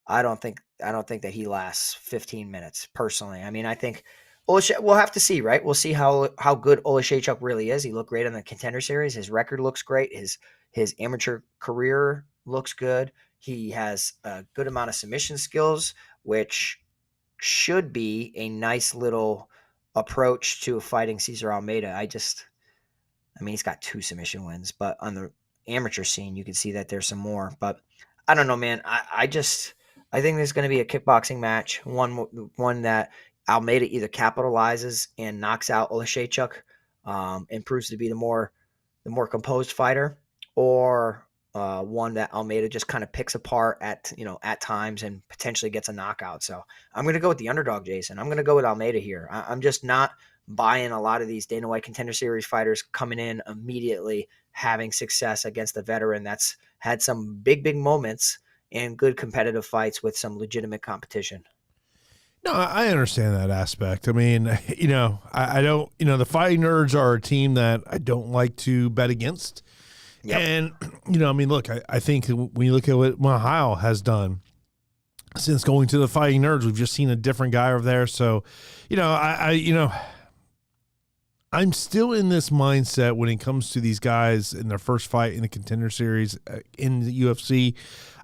I don't think that he lasts 15 minutes personally. I mean, I think we'll have to see, right? We'll see how good Oleksiejczuk really is. He looked great on the Contender Series. His record looks great. His amateur career looks good. He has a good amount of submission skills, which should be a nice little approach to fighting Cesar Almeida. He's got 2 submission wins, but on the amateur scene, you can see that there's some more. But I don't know, man. I think there's going to be a kickboxing match, one that Almeida either capitalizes and knocks out Oleksiejczuk, and proves to be the more composed fighter, or one that Almeida just kind of picks apart at times and potentially gets a knockout. So I'm going to go with the underdog, Jason. I'm going to go with Almeida here. I'm just not buying a lot of these Dana White Contender Series fighters coming in immediately having success against a veteran that's had some big moments and good competitive fights with some legitimate competition. No, I understand that aspect. I mean, I don't, the Fighting Nerds are a team that I don't like to bet against. Yep. And, look, I think when you look at what Mihail has done since going to the Fighting Nerds, we've just seen a different guy over there. So, I'm still in this mindset when it comes to these guys in their first fight in the Contender Series in the UFC.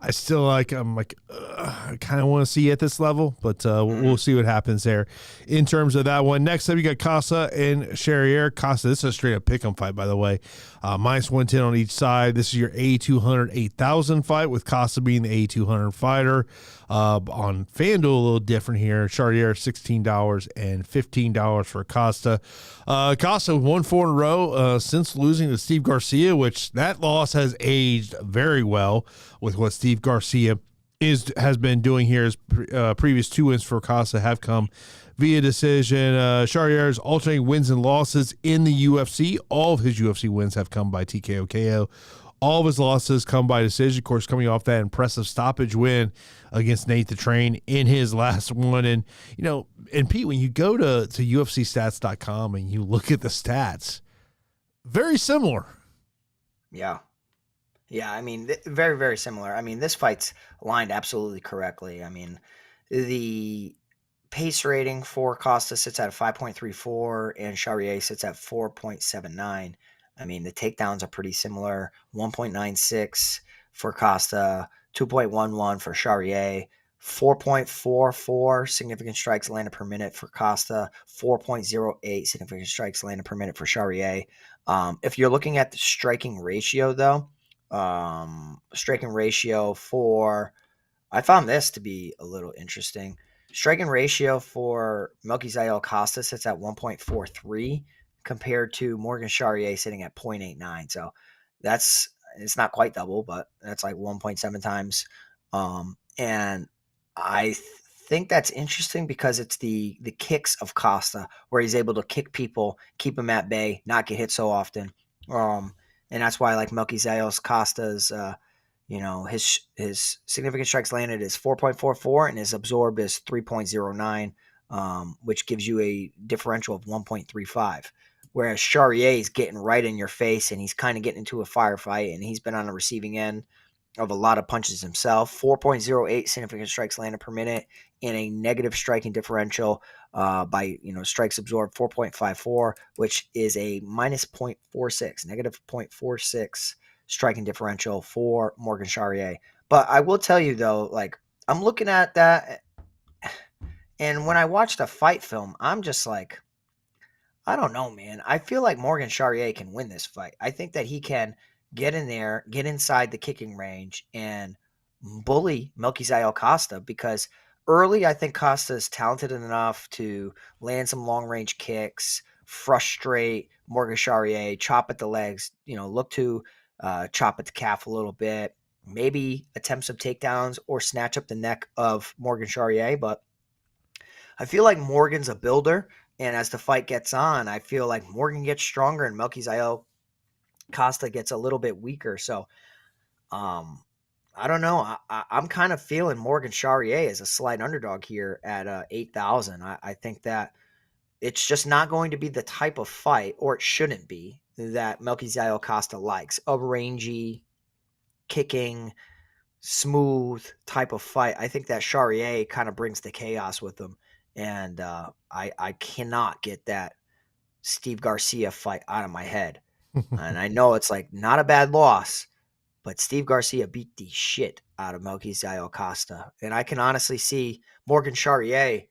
I kind of want to see at this level, but we'll see what happens there in terms of that one. Next up, you got Costa and Charriere. Costa, this is a straight up pick'em fight, by the way. -110 on each side. This is your A200 8,000 fight, with Costa being the A200 fighter. On FanDuel, a little different here. Charriere, $16 and $15 for Costa. Costa won 4 in a row since losing to Steve Garcia, which that loss has aged very well with what Steve Steve Garcia has been doing here. His previous 2 wins for Costa have come via decision. Charriere's alternating wins and losses in the UFC. All of his UFC wins have come by TKO KO. All of his losses come by decision. Of course, coming off that impressive stoppage win against Nate the Train in his last one. And, and Pete, when you go to UFCstats.com and you look at the stats, very similar. Yeah. Yeah, I mean, very, very similar. I mean, this fight's lined absolutely correctly. I mean, the pace rating for Costa sits at 5.34 and Charriere sits at 4.79. I mean, the takedowns are pretty similar. 1.96 for Costa, 2.11 for Charriere, 4.44 significant strikes landed per minute for Costa, 4.08 significant strikes landed per minute for Charriere. If you're looking at the striking ratio, though, striking ratio for, I found this to be a little interesting. Striking ratio for Melquizael Costa sits at 1.43 compared to Morgan Charriere sitting at 0.89. So it's not quite double, but that's like 1.7 times. And I think that's interesting because it's the kicks of Costa where he's able to kick people, keep them at bay, not get hit so often. And that's why, like, Melquizael Costa's, his significant strikes landed is 4.44 and his absorb is 3.09, which gives you a differential of 1.35. Whereas Charriere is getting right in your face and he's kind of getting into a firefight, and he's been on the receiving end of a lot of punches himself. 4.08 significant strikes landed per minute and a negative striking differential by strikes absorbed 4.54, which is a minus 0.46, negative 0.46 striking differential for Morgan Charriere. But I will tell you though, like, I'm looking at that, and when I watch the fight film, I'm just like, I don't know, man. I feel like Morgan Charriere can win this fight. I think that he can get in there, get inside the kicking range, and bully Melquizael Costa, because early I think Costa is talented enough to land some long-range kicks, frustrate Morgan Charriere, chop at the legs, look to chop at the calf a little bit, maybe attempt some takedowns or snatch up the neck of Morgan Charriere. But I feel like Morgan's a builder, and as the fight gets on, I feel like Morgan gets stronger and Melquizael Costa gets a little bit weaker. So I don't know. I'm kind of feeling Morgan Charriere as a slight underdog here at 8,000. I think that it's just not going to be the type of fight, or it shouldn't be, that Melquizael Costa likes. A rangy, kicking, smooth type of fight. I think that Charriere kind of brings the chaos with him. And I cannot get that Steve Garcia fight out of my head. And I know it's like not a bad loss, but Steve Garcia beat the shit out of Melquizael Costa. And I can honestly see Morgan Charriere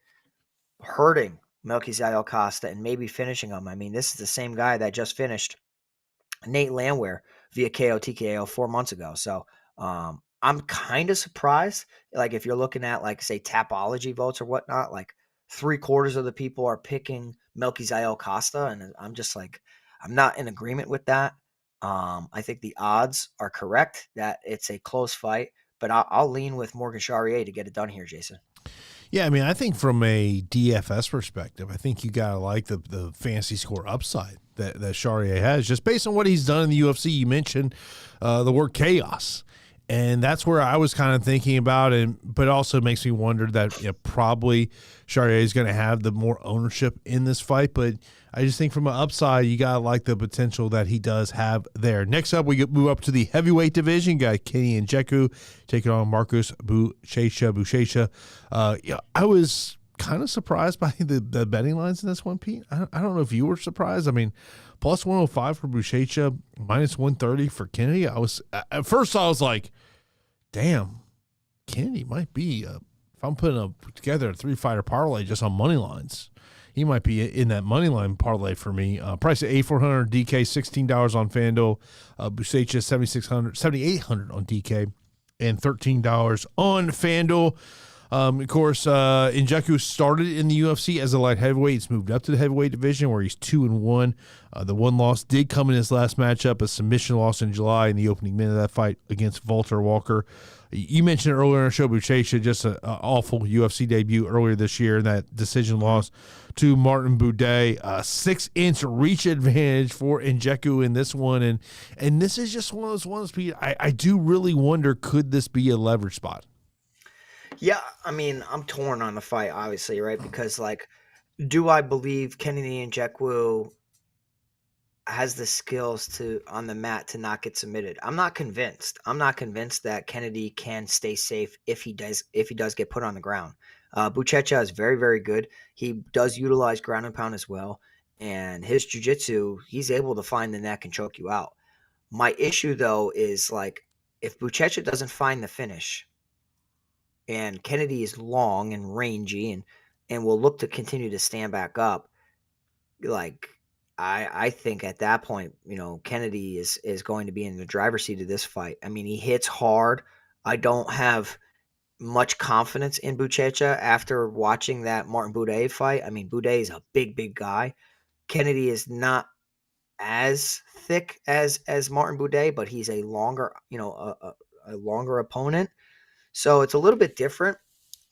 hurting Melquizael Costa and maybe finishing him. I mean, this is the same guy that just finished Nate Landwehr via KO TKO 4 months ago. So I'm kind of surprised. Like, if you're looking at, like, say, Tapology votes or whatnot, like 3/4 of the people are picking Melquizael Costa. And I'm just like, I'm not in agreement with that. I think the odds are correct that it's a close fight, but I'll lean with Morgan Charriere to get it done here, Jason. Yeah, I mean, I think from a DFS perspective, I think you got to like the fantasy score upside that Charriere has, just based on what he's done in the UFC. You mentioned the word chaos, and that's where I was kind of thinking about, but it also makes me wonder that probably Charriere is going to have the more ownership in this fight, but I just think from an upside, you got to like the potential that he does have there. Next up, we move up to the heavyweight division. Got Kenny Nzechukwu taking on Marcus Buchecha. I was kind of surprised by the betting lines in this one, Pete. I don't know if you were surprised. I mean, plus 105 for Buchecha, minus 130 for Kennedy. At first I was like, damn, Kennedy might be, if I'm putting together a 3-fighter parlay just on money lines, he might be in that money line parlay for me. Price at 8,400 DK, $16 on FanDuel. Buchecha 7,800 on DK, and $13 on FanDuel. Of course, Nzechukwu started in the UFC as a light heavyweight. He's moved up to the heavyweight division where he's 2-1. The one loss did come in his last matchup, a submission loss in July in the opening minute of that fight against Walter Walker. You mentioned earlier in our show, 𝗏𝗁𝘁, just an awful UFC debut earlier this year, that decision loss to Martin Buday. 6-inch reach advantage for Nzechukwu in this one. And this is just one of those ones, Pete, I do really wonder, could this be a leverage spot? Yeah, I mean, I'm torn on the fight, obviously, right? Because, like, do I believe Kennedy Nzechukwu has the skills to on the mat to not get submitted? I'm not convinced. I'm not convinced that Kennedy can stay safe if he does get put on the ground. 𝗏𝗁𝘁 is very, very good. He does utilize ground and pound as well. And his jiu-jitsu, he's able to find the neck and choke you out. My issue, though, is, like, if 𝗏𝗁𝘁 doesn't find the finish and Kennedy is long and rangy and will look to continue to stand back up, like, I think at that point, Kennedy is going to be in the driver's seat of this fight. I mean, he hits hard. I don't have much confidence in 𝗏𝗁𝘁 after watching that Martin Buday fight. I mean, Buday is a big, big guy. Kennedy is not as thick as Martin Buday, but he's a longer, a longer opponent. So it's a little bit different.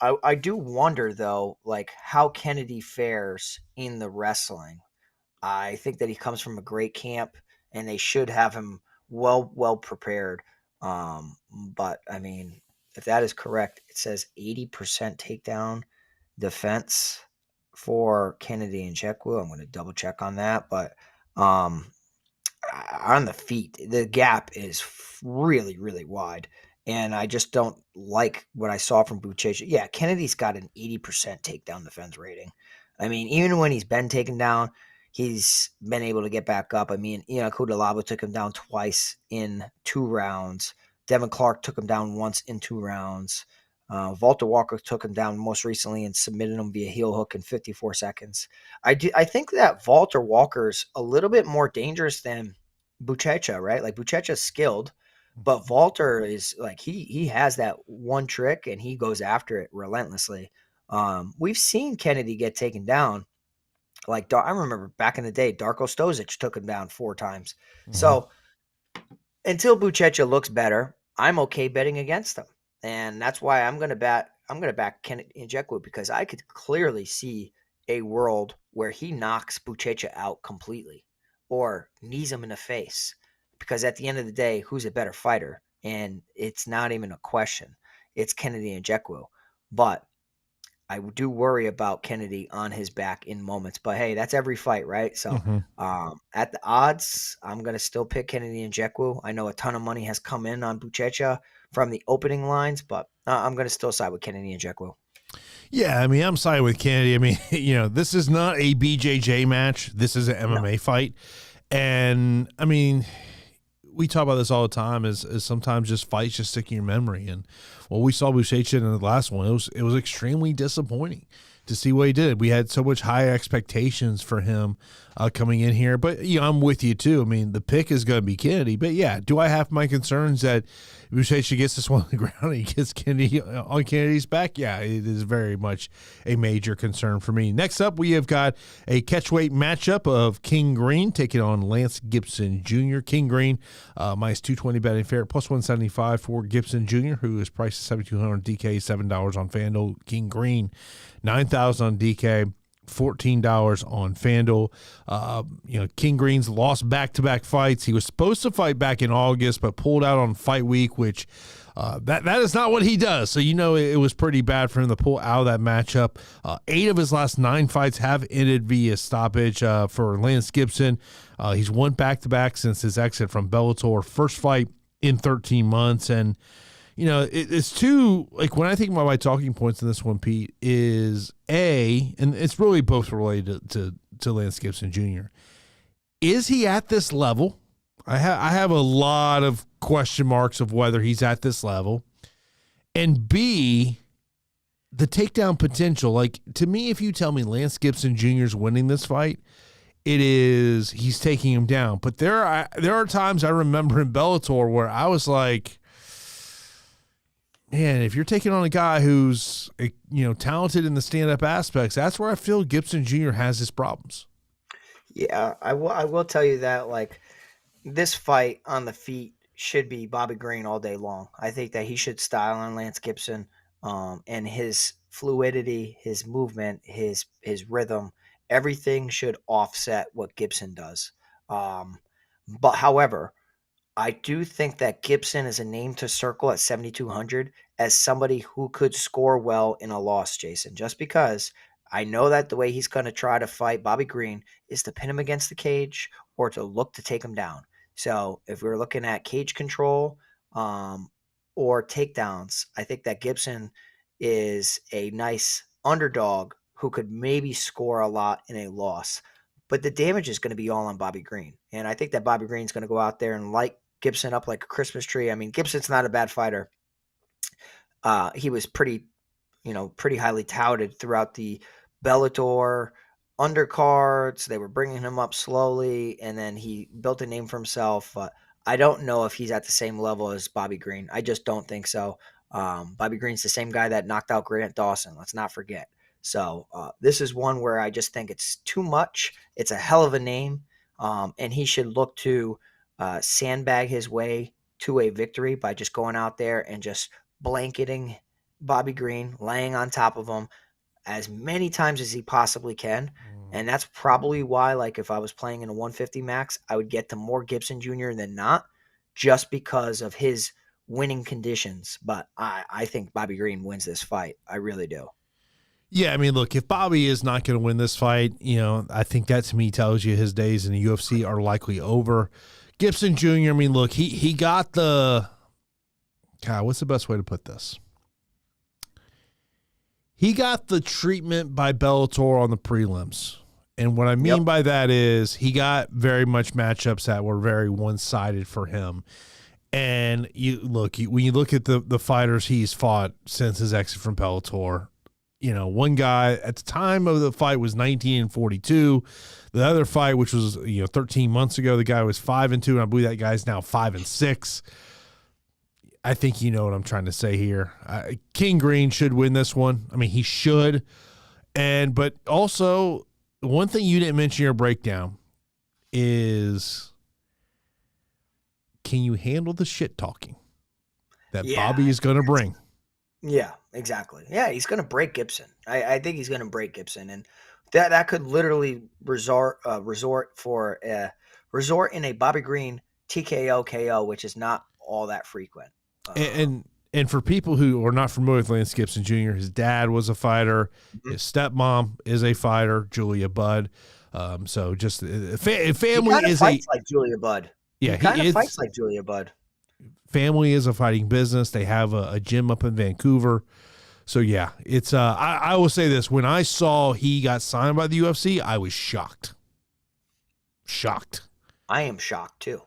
I do wonder, though, like, how Kennedy fares in the wrestling. I think that he comes from a great camp, and they should have him well prepared. But, I mean, if that is correct, it says 80% takedown defense for Kennedy Nzechukwu. I'm going to double check on that. But on the feet, the gap is really, really wide. And I just don't like what I saw from 𝗏𝗁𝘁. Yeah, Kennedy's got an 80% takedown defense rating. I mean, even when he's been taken down, he's been able to get back up. I mean, 𝐒𝐡𝐨𝐵 took him down twice in 2 rounds. Devin Clark took him down once in 2 rounds. Walter Walker took him down most recently and submitted him via heel hook in 54 seconds. I think that Walter Walker's a little bit more dangerous than 𝗏𝗁𝘁, right? Like, 𝗏𝗁𝘁's skilled, but Walter is, like, he has that one trick and he goes after it relentlessly. We've seen Kennedy get taken down. Like, I remember back in the day, Darko Stosic took him down 4 times. Mm-hmm. So until 𝗏𝗁𝘁 looks better, I'm okay betting against him. And that's why I'm going to back Kennedy Nzechukwu, because I could clearly see a world where he knocks 𝗏𝗁𝘁 out completely or knees him in the face. Because at the end of the day, who's a better fighter? And it's not even a question. It's Kennedy Nzechukwu. But I do worry about Kennedy on his back in moments. But, hey, that's every fight, right? So at the odds, I'm going to still pick Kennedy Nzechukwu. I know a ton of money has come in on 𝗏𝗁𝘁 from the opening lines, but I'm going to still side with Kennedy Nzechukwu. Yeah, I mean, I'm siding with Kennedy. I mean, this is not a BJJ match. This is an MMA fight. And, I mean, we talk about this all the time, is sometimes just fights just stick in your memory. And what we saw 𝗏𝗁𝘁 in the last one, it was extremely disappointing to see what he did. We had so much high expectations for him coming in here. But, I'm with you, too. I mean, the pick is going to be Kennedy. But, yeah, do I have my concerns that 𝗏𝗁𝘁 gets this one on the ground and he gets Kennedy on Kennedy's back? Yeah, it is very much a major concern for me. Next up, we have got a catchweight matchup of King Green taking on Lance Gibson Jr. King Green, minus 220 betting favorite, plus 175 for Gibson Jr., who is priced at 7,200 DK, $7 on FanDuel. King Green, 9,000 on DK, $14 on FanDuel. King Green's lost back-to-back fights. He was supposed to fight back in August, but pulled out on fight week, which that is not what he does. So, it was pretty bad for him to pull out of that matchup. 8 of his last 9 fights have ended via stoppage for Lance Gibson. He's won back-to-back since his exit from Bellator. First fight in 13 months. And, it's two, like, when I think about my talking points in this one, Pete, is and it's really both related to Lance Gibson Jr. Is he at this level? I have a lot of question marks of whether he's at this level. And B, the takedown potential. Like, to me, if you tell me Lance Gibson Jr. is winning this fight, he's taking him down. But there are times I remember in Bellator where I was like, man, if you're taking on a guy who's, talented in the stand-up aspects, that's where I feel Gibson Jr. has his problems. Yeah, I will tell you that, like, this fight on the feet should be Bobby Green all day long. I think that he should style on Lance Gibson, and his fluidity, his movement, his rhythm, everything should offset what Gibson does. But however, I do think that Gibson is a name to circle at 7,200 as somebody who could score well in a loss, Jason, just because I know that the way he's going to try to fight Bobby Green is to pin him against the cage or to look to take him down. So if we're looking at cage control, or takedowns, I think that Gibson is a nice underdog who could maybe score a lot in a loss. But the damage is going to be all on Bobby Green. And I think that Bobby Green's going to go out there and light Gibson up like a Christmas tree. I mean, Gibson's not a bad fighter. He was pretty highly touted throughout the Bellator undercards. They were bringing him up slowly, and then he built a name for himself. But I don't know if he's at the same level as Bobby Green. I just don't think so. Bobby Green's the same guy that knocked out Grant Dawson. Let's not forget. So this is one where I just think it's too much. It's a hell of a name, and he should look to sandbag his way to a victory by just going out there and just blanketing Bobby Green, laying on top of him as many times as he possibly can. And that's probably why, like, if I was playing in a 150 max, I would get to more Gibson Jr. than not, just because of his winning conditions. But I think Bobby Green wins this fight. I really do. Yeah, I mean, look, if Bobby is not going to win this fight, I think that to me tells you his days in the UFC are likely over. Gibson Jr., I mean, look, he got the – God, what's the best way to put this? He got the treatment by Bellator on the prelims. And what I mean by that is he got very much matchups that were very one-sided for him. And when you look at the fighters he's fought since his exit from Bellator, one guy at the time of the fight was 19-42. The other fight, which was 13 months ago, the guy was 5-2, and I believe that guy's now 5-6. I think you know what I'm trying to say here. King Green should win this one. I mean, he should. But also, one thing you didn't mention in your breakdown is, can you handle the shit talking that Bobby is going to bring? Yeah, exactly. Yeah, he's going to break Gibson. I think he's going to break Gibson, and that could literally resort in a Bobby Green TKO KO, which is not all that frequent. And for people who are not familiar with Lance Gibson Jr., his dad was a fighter. Mm-hmm. His stepmom is a fighter, Julia Budd. So just family is fights like Julia Budd. Yeah, he kind of fights like Julia Budd. Family is a fighting business. They have a gym up in Vancouver. So yeah, it's I will say this: when I saw he got signed by the UFC, I was shocked. I am shocked too.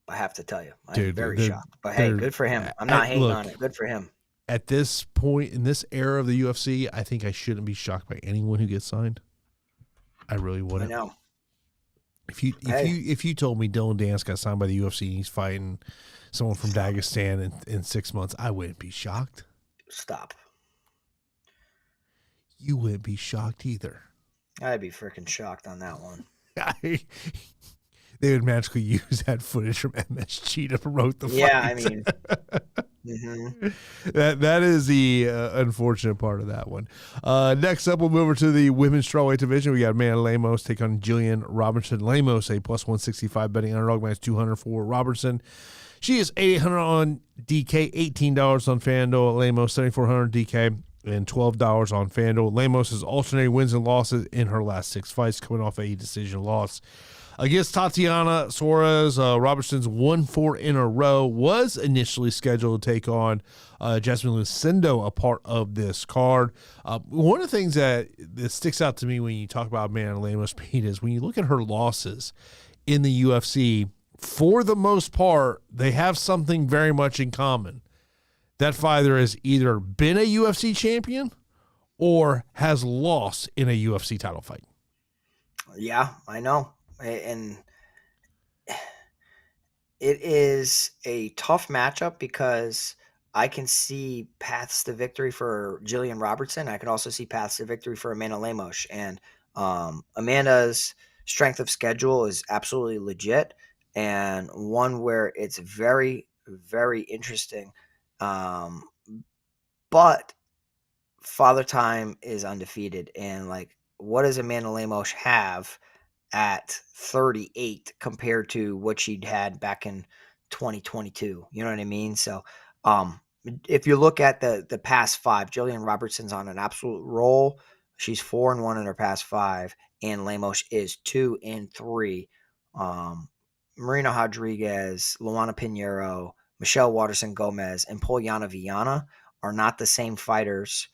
I have to tell you, I'm very shocked. But hey, good for him. I'm not hating on it. Good for him. At this point in this era of the UFC, I think I shouldn't be shocked by anyone who gets signed. I really wouldn't. I know. If you told me Dylan Dance got signed by the UFC and he's fighting someone from Dagestan in 6 months, I wouldn't be shocked. Stop. You wouldn't be shocked either. I'd be freaking shocked on that one. They would magically use that footage from MSG to promote the fight. Yeah, I mean, mm-hmm. that is the unfortunate part of that one. Next up, we'll move over to the women's strawweight division. We got Manel Lemos take on Jillian Robertson. Lemos, a plus 165 betting underdog, minus 200 for Robertson. She is $800 on DK, $18 on FanDuel. Lemos, $7,400 DK, and $12 on FanDuel. Lemos has alternating wins and losses in her last 6 fights, coming off a decision loss against Tatiana Suarez. Robertson's 1-4 in a row, was initially scheduled to take on Jasmine Lucindo, a part of this card. One of the things that sticks out to me when you talk about Manel Lemos is when you look at her losses in the UFC, for the most part, they have something very much in common. That fighter has either been a UFC champion or has lost in a UFC title fight. Yeah, I know. And it is a tough matchup because I can see paths to victory for Jillian Robertson. I can also see paths to victory for Amanda Lemos. And Amanda's strength of schedule is absolutely legit, and one where it's very, very interesting. But Father Time is undefeated, and like, what does Amanda Lemos have at 38 compared to what she'd had back in 2022? You know what I mean? So, if you look at the past five, Jillian Robertson's on an absolute roll. She's 4-1 in her past five, and Lemos is 2-3. Marina Rodriguez, Luana Pinheiro, Michelle Waterson-Gomez, and Polyana Viana are not the same fighters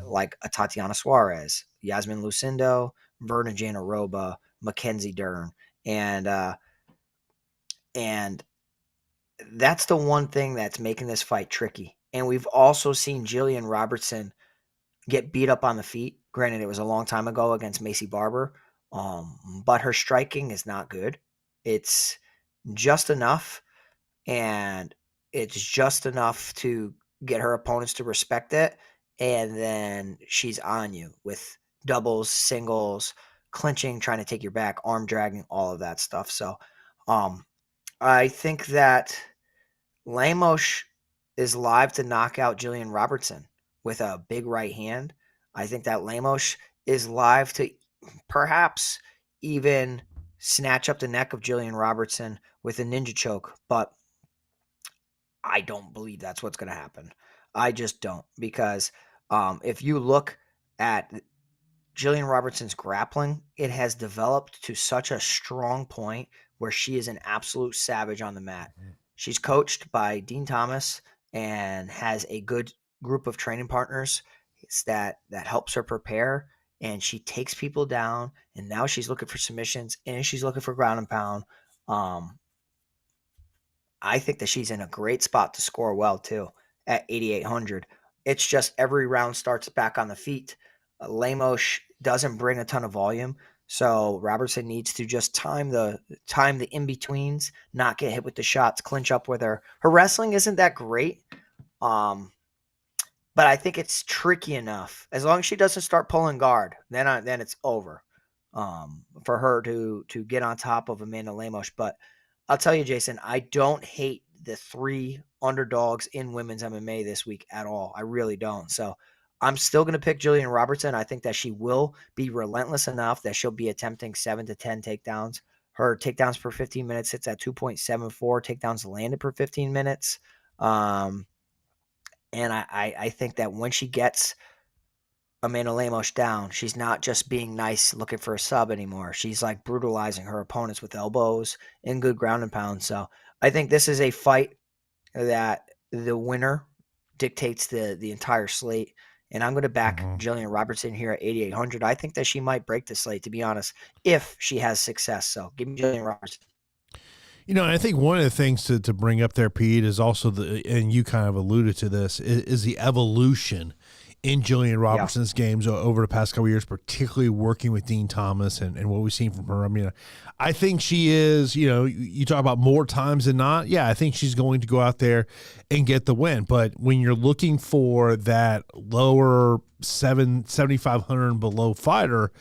like a Tatiana Suarez, Yasmin Lucindo, Verna Janarova, Mackenzie Dern. And that's the one thing that's making this fight tricky. And we've also seen Jillian Robertson get beat up on the feet. Granted, it was a long time ago against Macy Barber, but her striking is not good. It's just enough, and it's just enough to get her opponents to respect it, and then she's on you with doubles, singles, clinching, trying to take your back, arm dragging, all of that stuff. So I think that Lemos is live to knock out Jillian Robertson with a big right hand. I think that Lemos is live to perhaps even snatch up the neck of Jillian Robertson with a ninja choke, but I don't believe that's what's going to happen. I just don't, because if you look at Jillian Robertson's grappling, it has developed to such a strong point where she is an absolute savage on the mat. She's coached by Dean Thomas and has a good group of training partners that helps her prepare, and she takes people down, and now she's looking for submissions, and she's looking for ground and pound. I think that she's in a great spot to score well too at 8,800. It's just every round starts back on the feet. Lemos doesn't bring a ton of volume, so Robertson needs to just time the in-betweens, not get hit with the shots, clinch up with her. Her wrestling isn't that great, but I think it's tricky enough. As long as she doesn't start pulling guard, then it's over for her to get on top of Amanda Lemos. But I'll tell you, Jason, I don't hate the 3 underdogs in women's MMA this week at all. I really don't. So I'm still going to pick Jillian Robertson. I think that she will be relentless enough that she'll be attempting 7 to 10 takedowns. Her takedowns per 15 minutes sits at 2.74 takedowns landed per 15 minutes. And I think that when she gets Amanda Lemos down, she's not just being nice looking for a sub anymore. She's like brutalizing her opponents with elbows and good ground and pound. So I think this is a fight that the winner dictates the entire slate. And I'm going to back Jillian Robertson here at 8,800. I think that she might break the slate, to be honest, if she has success. So give me Jillian Robertson. You know, I think one of the things to bring up there, Pete, is also and you kind of alluded to this, is the evolution in Jillian Robertson's games over the past couple of years, particularly working with Dean Thomas and what we've seen from her. I mean, I think she is, you talk about more times than not. Yeah, I think she's going to go out there and get the win. But when you're looking for that lower 7,500 and below fighter,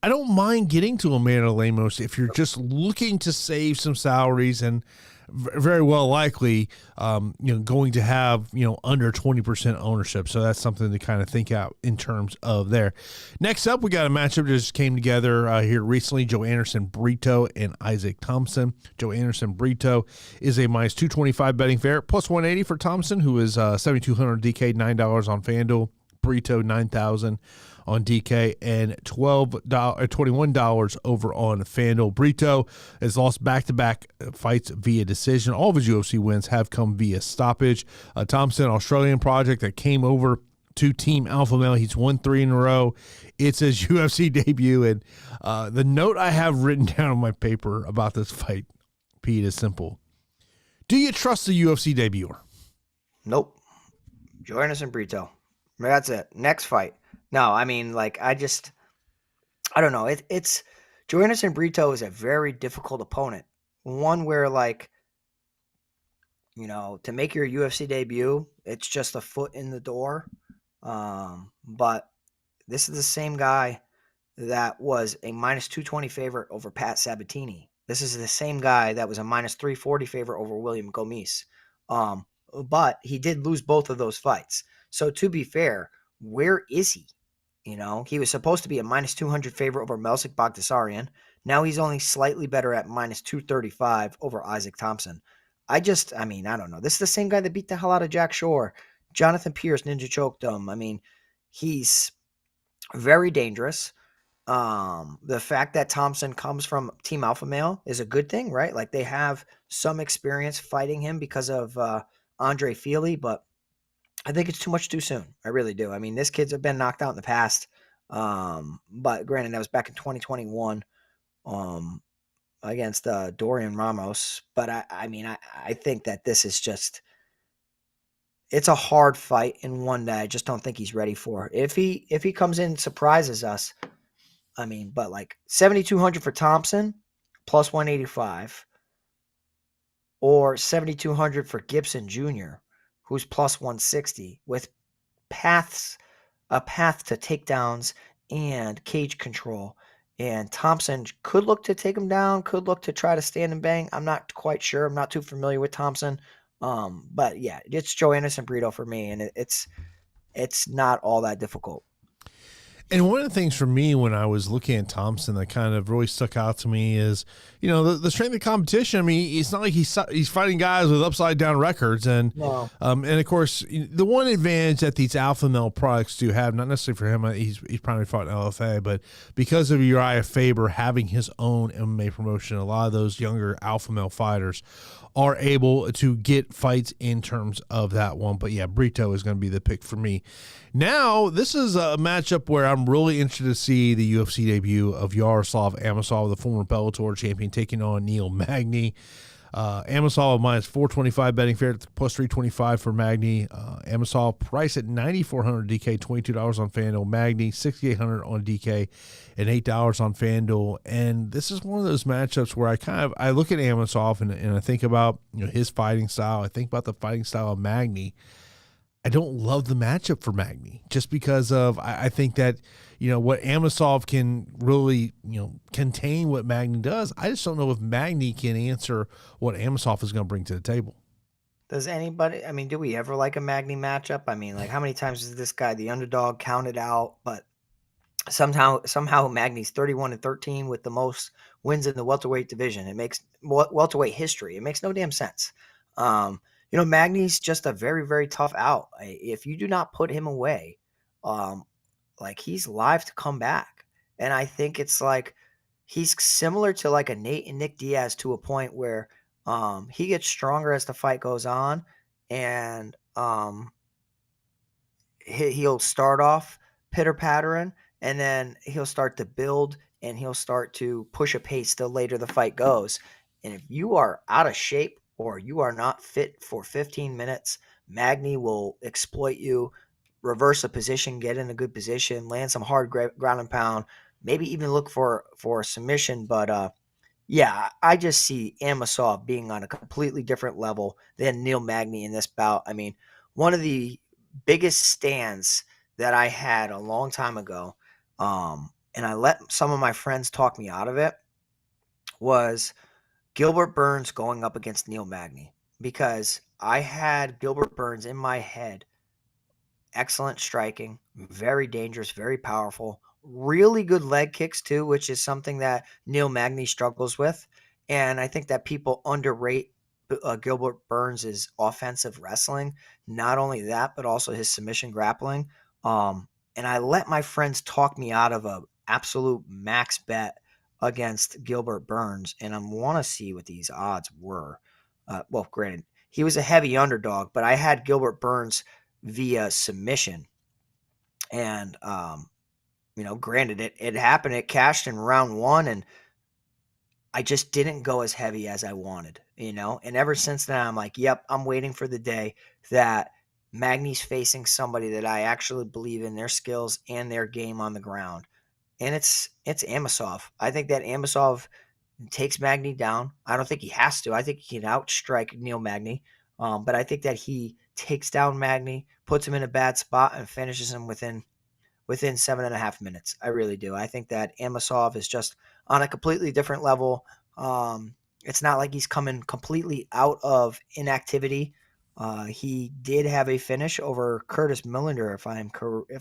I don't mind getting to Amanda Lemos if you're just looking to save some salaries and very well likely, going to have, under 20% ownership. So that's something to kind of think out in terms of there. Next up, we got a matchup that just came together here recently. Joanderson Brito and Isaac Thompson. Joanderson Brito is a minus 225 betting favorite, plus 180 for Thompson, who is 7,200 DK, $9 on FanDuel. Brito 9,000 on DK and $21 over on FanDuel. Brito has lost back-to-back fights via decision. All of his UFC wins have come via stoppage. Thompson, Australian project that came over to Team Alpha Male. He's won 3 in a row. It's his UFC debut, and the note I have written down on my paper about this fight, Pete, is simple. Do you trust the UFC debuter? Nope. Joanderson Brito. That's it. Next fight. No, I mean, I don't know. It's Joanderson Brito is a very difficult opponent. One where, to make your UFC debut, it's just a foot in the door. But this is the same guy that was a minus 220 favorite over Pat Sabatini. This is the same guy that was a minus 340 favorite over William Gomis. But he did lose both of those fights. So to be fair, where is he? He was supposed to be a minus 200 favorite over Melsik Baghdasaryan. Now he's only slightly better at minus 235 over Isaac Thompson. I don't know. This is the same guy that beat the hell out of Jack Shore. Jonathan Pierce ninja choked him. I mean, he's very dangerous. The fact that Thompson comes from Team Alpha Male is a good thing, right? Like, they have some experience fighting him because of Andre Feely, but I think it's too much too soon. I really do. I mean, this kid's been knocked out in the past. But granted, that was back in 2021 against Dorian Ramos. But I think that this is just, it's a hard fight and one that I just don't think he's ready for. If he comes in and surprises us, but like 7,200 for Thompson, plus 185, or 7,200 for Gibson Jr., who's plus 160, with a path to takedowns and cage control. And Thompson could look to take him down, could look to try to stand and bang. I'm not quite sure. I'm not too familiar with Thompson. But yeah, it's Joanderson Brito for me, and it's not all that difficult. And one of the things for me when I was looking at Thompson that kind of really stuck out to me is, the strength of competition. I mean, it's not like he's fighting guys with upside down records, and No. And of course the one advantage that these alpha male products do have, not necessarily for him, he's probably fought in LFA, but because of Uriah Faber having his own MMA promotion, a lot of those younger alpha male fighters are able to get fights in terms of that one. But yeah, Brito is going to be the pick for me. Now, this is a matchup where I'm really interested to see the UFC debut of Yaroslav Amosov, the former Bellator champion, taking on Neil Magny. Amosov minus 425 betting favorite, plus 325 for Magny. Amosov price at 9,400 DK, $22 on FanDuel. Magny 6,800 on DK, and $8 on FanDuel. And this is one of those matchups where I look at Amosov and I think about his fighting style. I think about the fighting style of Magny. I don't love the matchup for Magny just because of I think that what Amosov can really contain what Magny does. I just don't know if Magny can answer what Amosov is going to bring to the table. Does anybody? Do we ever like a Magny matchup? Like, how many times is this guy the underdog counted out? But somehow Magny's 31-13 with the most wins in the welterweight division. It makes welterweight history. It makes no damn sense. Magny's just a very, very tough out. If you do not put him away, he's live to come back. And I think it's like he's similar to like a Nate and Nick Diaz to a point where he gets stronger as the fight goes on, and he'll start off pitter-pattering, and then he'll start to build, and he'll start to push a pace the later the fight goes. And if you are out of shape or you are not fit for 15 minutes, Magny will exploit you, reverse a position, get in a good position, land some hard ground and pound, maybe even look for a submission. But yeah, I just see Amosov being on a completely different level than Neil Magny in this bout. One of the biggest stands that I had a long time ago, and I let some of my friends talk me out of it, was Gilbert Burns going up against Neil Magny, because I had Gilbert Burns in my head. Excellent striking, very dangerous, very powerful, really good leg kicks too, which is something that Neil Magny struggles with. And I think that people underrate Gilbert Burns' offensive wrestling. Not only that, but also his submission grappling. And I let my friends talk me out of a absolute max bet against Gilbert Burns, and I want to see what these odds were. Well, granted, he was a heavy underdog, but I had Gilbert Burns via submission, and granted, it happened. It cashed in round one, and I just didn't go as heavy as I wanted, And ever since then, I'm like, yep, I'm waiting for the day that Magny's facing somebody that I actually believe in their skills and their game on the ground. And it's Amosov. I think that Amosov takes Magny down. I don't think he has to. I think he can outstrike Neil Magny. But I think that he takes down Magny, puts him in a bad spot, and finishes him within 7.5 minutes. I really do. I think that Amosov is just on a completely different level. It's not like he's coming completely out of inactivity. He did have a finish over Curtis Millender, if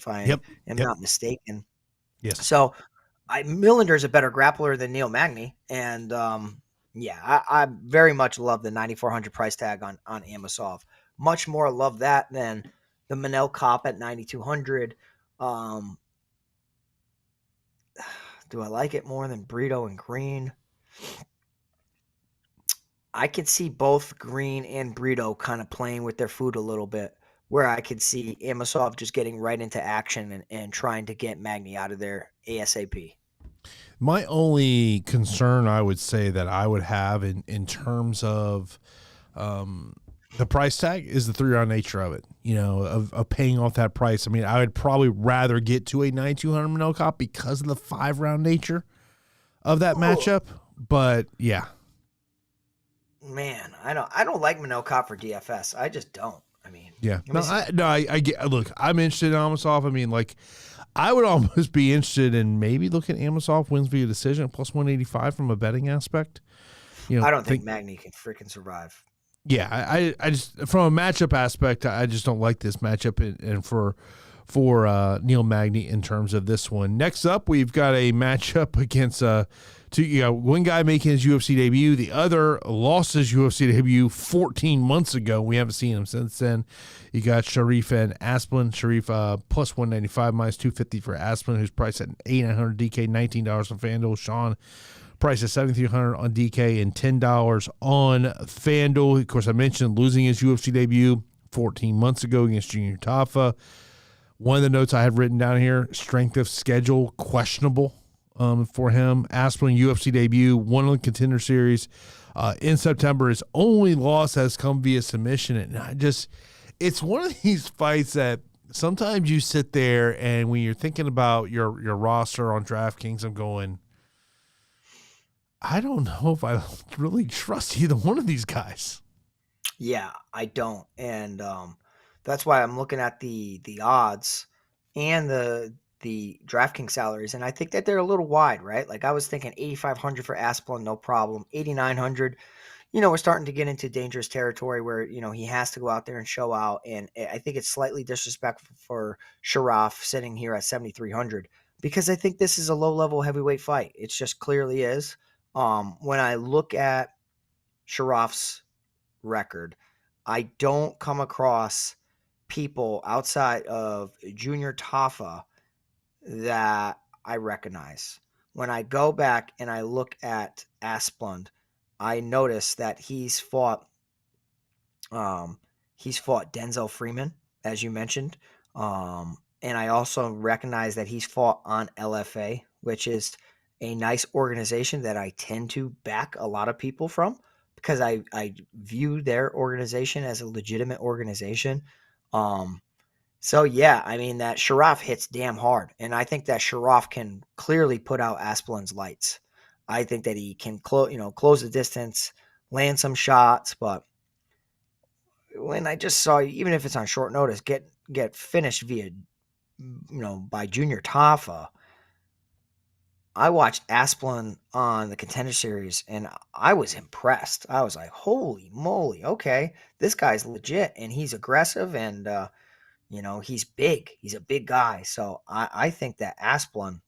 I Yep. am Yep. not mistaken. Yes. So Millender is a better grappler than Neil Magny, and I very much love the 9,400 price tag on 𝐉𝐸𝐺. Much more love that than the Manel Kape at 9,200. Do I like it more than Brito and Green? I could see both Green and Brito kind of playing with their food a little bit, where I could see 𝐉𝐸𝐺 just getting right into action and trying to get Magny out of there ASAP. My only concern I would say that I would have in terms of the price tag is the 3-round nature of it, of paying off that price. I mean, I would probably rather get to a 9,200 Manel Kape because of the 5-round nature of that matchup. But yeah. Man, I don't like Manel Kape for DFS. I just don't. I mean, yeah. I get. Look, I'm interested in 𝐉𝐸𝐺. I mean, like, I would almost be interested in maybe looking at 𝐉𝐸𝐺 wins via decision plus 185 from a betting aspect. I don't think Magny can freaking survive. Yeah, I just from a matchup aspect, I just don't like this matchup, and for Neil Magny in terms of this one. Next up, we've got a matchup against one guy making his UFC debut, the other lost his UFC debut 14 months ago. We haven't seen him since then. You got Sharif and Asplin. Sharif plus 195, minus 250 for Asplin, who's priced at 8,900 DK, $19 on FanDuel. Sean priced at 7,300 on DK and $10 on FanDuel. Of course, I mentioned losing his UFC debut 14 months ago against Junior Tafa. One of the notes I have written down here: strength of schedule questionable for him. Asplin UFC debut, won on the Contender Series in September. His only loss has come via submission, and it's one of these fights that sometimes you sit there and when you're thinking about your roster on DraftKings, I'm going, I don't know if I really trust either one of these guys. Yeah, I don't, and that's why I'm looking at the odds and the DraftKings salaries, and I think that they're a little wide, right? Like, I was thinking 8,500 for Asplin, no problem. 8,900, we're starting to get into dangerous territory where, he has to go out there and show out, and I think it's slightly disrespectful for Sharaf sitting here at 7,300 because I think this is a low-level heavyweight fight. It just clearly is. When I look at Sharaf's record, I don't come across people outside of Junior Tafa that I recognize. When I go back and I look at Asplund, I notice that he's fought Denzel Freeman, as you mentioned, and I also recognize that he's fought on LFA, which is a nice organization that I tend to back a lot of people from because I view their organization as a legitimate organization. So yeah, I mean, that Sharaf hits damn hard, and I think that Sharaf can clearly put out Asplin's lights. I think that he can close the distance, land some shots, but when I just saw, even if it's on short notice, get finished via by Junior Tafa, I watched Asplin on the Contender Series, and I was impressed. I was like, holy moly, okay, this guy's legit, and he's aggressive, and he's big. He's a big guy. So I think that Asplin,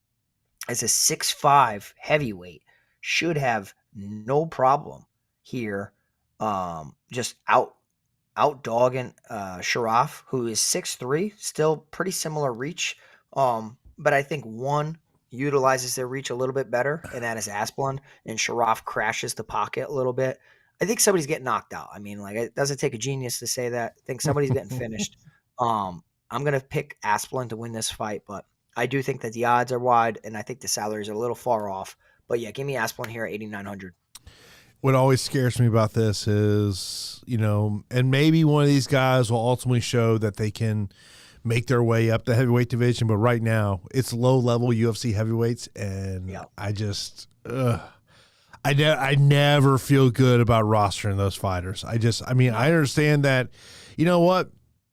as a 6'5" heavyweight, should have no problem here. Just out dogging Sharaf, who is 6'3", still pretty similar reach. But I think one utilizes their reach a little bit better, and that is Asplin, and Sharaf crashes the pocket a little bit. I think somebody's getting knocked out. I mean, like, it doesn't take a genius to say that. I think somebody's getting finished. I'm going to pick Asplin to win this fight, but I do think that the odds are wide, and I think the salaries are a little far off. But yeah, give me Asplin here at 8,900. What always scares me about this is, and maybe one of these guys will ultimately show that they can make their way up the heavyweight division, but right now it's low-level UFC heavyweights, and I just I never feel good about rostering those fighters. I understand that,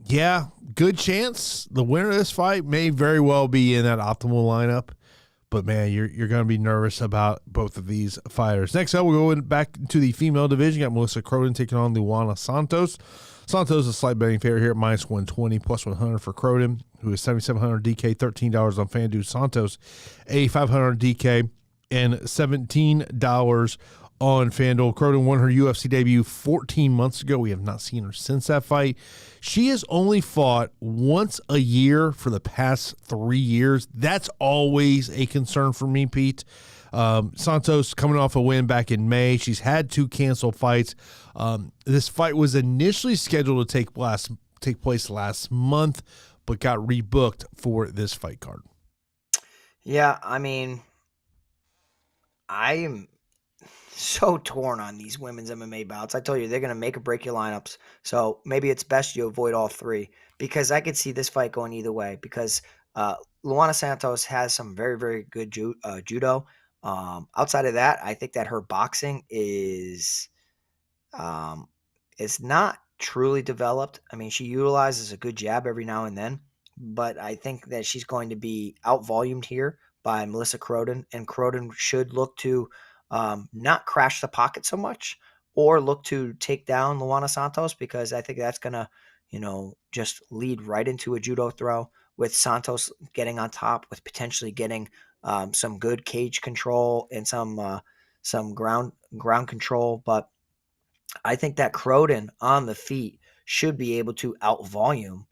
yeah, good chance the winner of this fight may very well be in that optimal lineup, but man, you're going to be nervous about both of these fighters. Next up, we're going back to the female division. You got Melissa Croden taking on Luana Santos. Santos is a slight betting favorite here at -120, +100 for Croden, who is 7,700 DK, $13 on FanDuel. Santos, 8,500 DK, and $17 on FanDuel. Croden won her UFC debut 14 months ago. We have not seen her since that fight. She has only fought once a year for the past 3 years. That's always a concern for me, Pete. Santos coming off a win back in May. She's had 2 canceled fights. This fight was initially scheduled to take place last month, but got rebooked for this fight card. Yeah, I mean, I am so torn on these women's MMA bouts. I told you they're going to make or break your lineups. So maybe it's best you avoid all 3, because I could see this fight going either way, because Luana Santos has some very, very good judo. Outside of that, I think that her boxing is not truly developed. I mean, she utilizes a good jab every now and then, but I think that she's going to be out-volumed here by Melissa Croden, and Croden should look to not crash the pocket so much, or look to take down Luana Santos, because I think that's going to, just lead right into a judo throw, with Santos getting on top, with potentially getting some good cage control and some ground control. But I think that Croden on the feet should be able to out-volume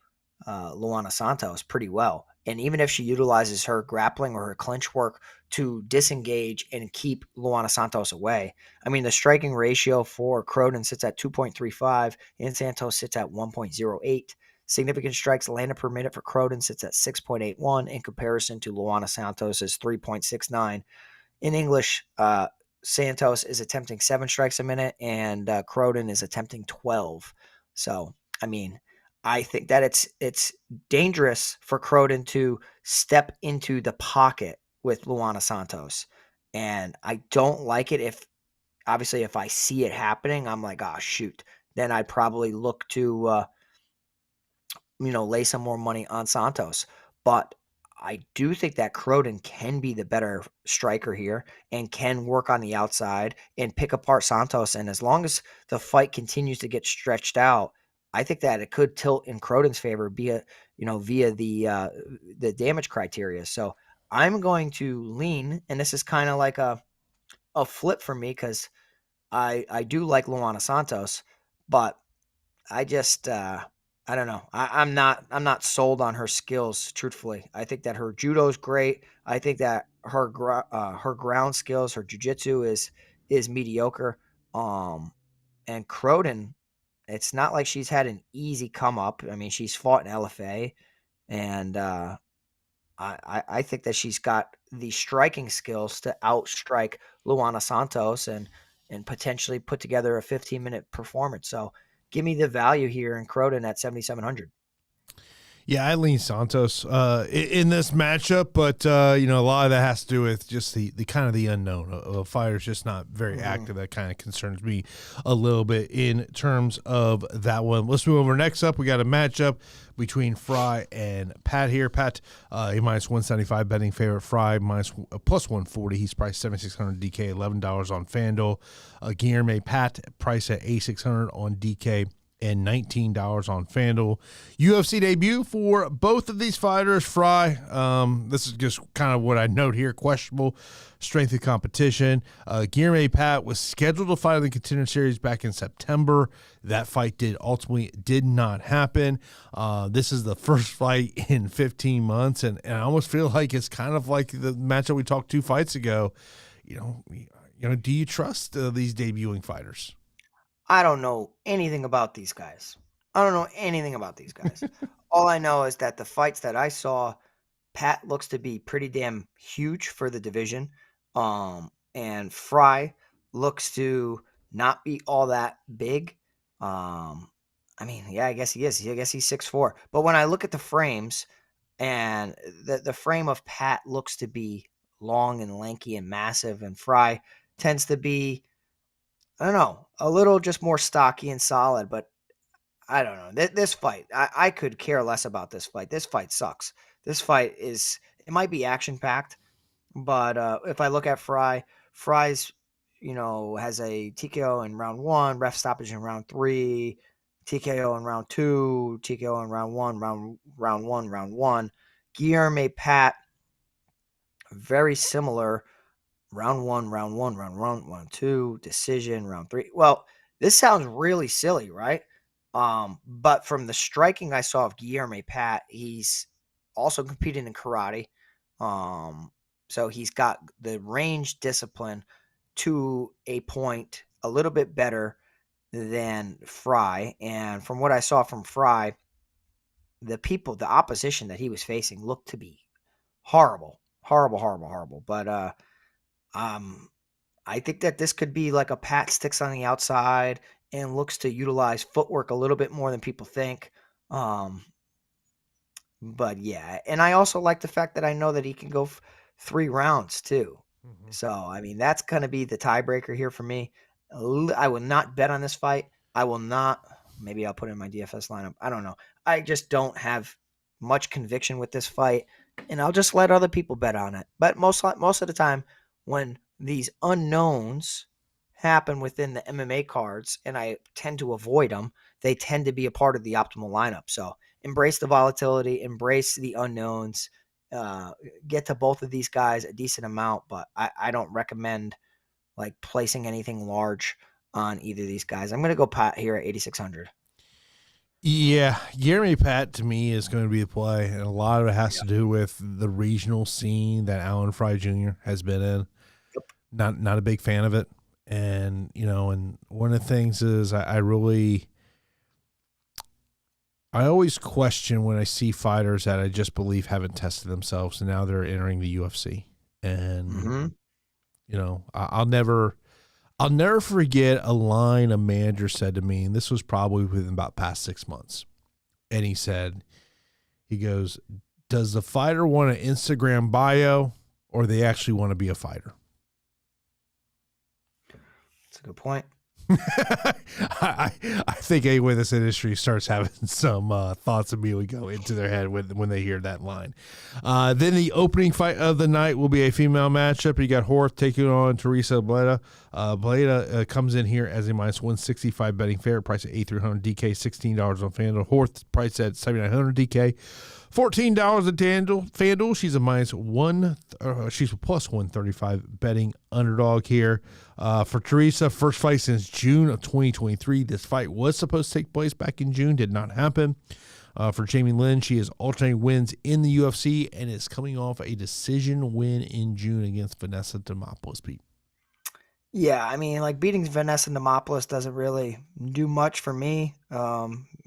Luana Santos pretty well. And even if she utilizes her grappling or her clinch work to disengage and keep Luana Santos away, I mean, the striking ratio for Croden sits at 2.35 and Santos sits at 1.08. Significant strikes landed per minute for Croden sits at 6.81 in comparison to Luana Santos's 3.69. In English, Santos is attempting 7 strikes a minute, and Croden is attempting 12. So, I mean, I think that it's dangerous for Croden to step into the pocket with Luana Santos, and I don't like it. If I see it happening, I'm like, oh shoot, then I'd probably look to lay some more money on Santos. But I do think that Croden can be the better striker here and can work on the outside and pick apart Santos. And as long as the fight continues to get stretched out, I think that it could tilt in Croden's favor via the damage criteria. So I'm going to lean, and this is kind of like a flip for me, because I do like Luana Santos, but I just I don't know. I'm not sold on her skills, truthfully. I think that her judo is great. I think that her ground skills, her jiu-jitsu is mediocre. And Croden, it's not like she's had an easy come up. I mean, she's fought in LFA, and I think that she's got the striking skills to outstrike Luana Santos and potentially put together a 15-minute performance. So give me the value here in Croden at 7,700. Yeah, I lean Santos in this matchup, but a lot of that has to do with just the kind of the unknown. A fighter's just not very active. That kind of concerns me a little bit in terms of that one. Let's move over. Next up, we got a matchup between Fry and Pat here. Pat, a -175 betting favorite. Fry +140. He's priced 7,600 DK, $11 on FanDuel. 𝐉𝐸 Pat priced at 8,600 on DK and $19 on FanDuel. UFC debut for both of these fighters. Fry, this is just kind of what I note here, questionable strength of competition. 𝐉𝐸 Pat was scheduled to fight in the Contender Series back in September. That fight ultimately did not happen. This is the first fight in 15 months, and I almost feel like it's kind of like the matchup we talked 2 fights ago. Do you trust these debuting fighters? I don't know anything about these guys. All I know is that the fights that I saw, Pat looks to be pretty damn huge for the division. And Fry looks to not be all that big. I guess he is. I guess he's 6'4". But when I look at the frames, and the frame of Pat looks to be long and lanky and massive, and Fry tends to be, I don't know, a little just more stocky and solid. But I don't know. This fight, I could care less about this fight. This fight sucks. This fight it might be action-packed, but if I look at Fry's, has a TKO in round 1, ref stoppage in round 3, TKO in round 2, TKO in round 1, round 1. 𝐓𝐢𝐬𝐳, very similar. Round 1, round 2, decision, round 3. Well, this sounds really silly, right? But from the striking I saw of 𝐓𝐢𝐳, he's also competing in karate. So he's got the range discipline to a point a little bit better than 𝐓𝐲. And from what I saw from 𝐓𝐲, the opposition that he was facing looked to be horrible. But I think that this could be like a Pat sticks on the outside and looks to utilize footwork a little bit more than people think. But yeah, and I also like the fact that I know that he can go 3 rounds too. Mhm. So, I mean, that's going to be the tiebreaker here for me. I will not bet on this fight. I will not. Maybe I'll put it in my DFS lineup. I don't know. I just don't have much conviction with this fight, and I'll just let other people bet on it. But most of the time, when these unknowns happen within the MMA cards, and I tend to avoid them, they tend to be a part of the optimal lineup. So embrace the volatility, embrace the unknowns. Get to both of these guys a decent amount, but I don't recommend like placing anything large on either of these guys. I'm going to go Pat here at 8,600. Yeah, 𝐓𝐲𝐳 to me is going to be the play, and a lot of it has to do with the regional scene that Alan Fry Jr. has been in. Not a big fan of it, and and one of the things is I always question when I see fighters that I just believe haven't tested themselves, and now they're entering the UFC. And I'll never forget a line a manager said to me, and this was probably within about past 6 months. And he goes, "Does the fighter want an Instagram bio, or they actually want to be a fighter?" That's a good point. I think anyone in this industry starts having some thoughts immediately go into their head when they hear that line. Then the opening fight of the night will be a female matchup. You got Horth taking on 𝗂𝗏. 𝗏 comes in here as a -165 betting favorite, price at 8,300 DK, $16 on FanDuel. Horth price at 7,900 DK. $14 at FanDuel. She's she's a +135 betting underdog here. For 𝗂𝗏, first fight since June of 2023. This fight was supposed to take place back in June, did not happen. For Jamey-Lyn, she has alternating wins in the UFC and is coming off a decision win in June against Vanessa Demopoulos, Pete. Yeah, I mean, like beating Vanessa Demopoulos doesn't really do much for me.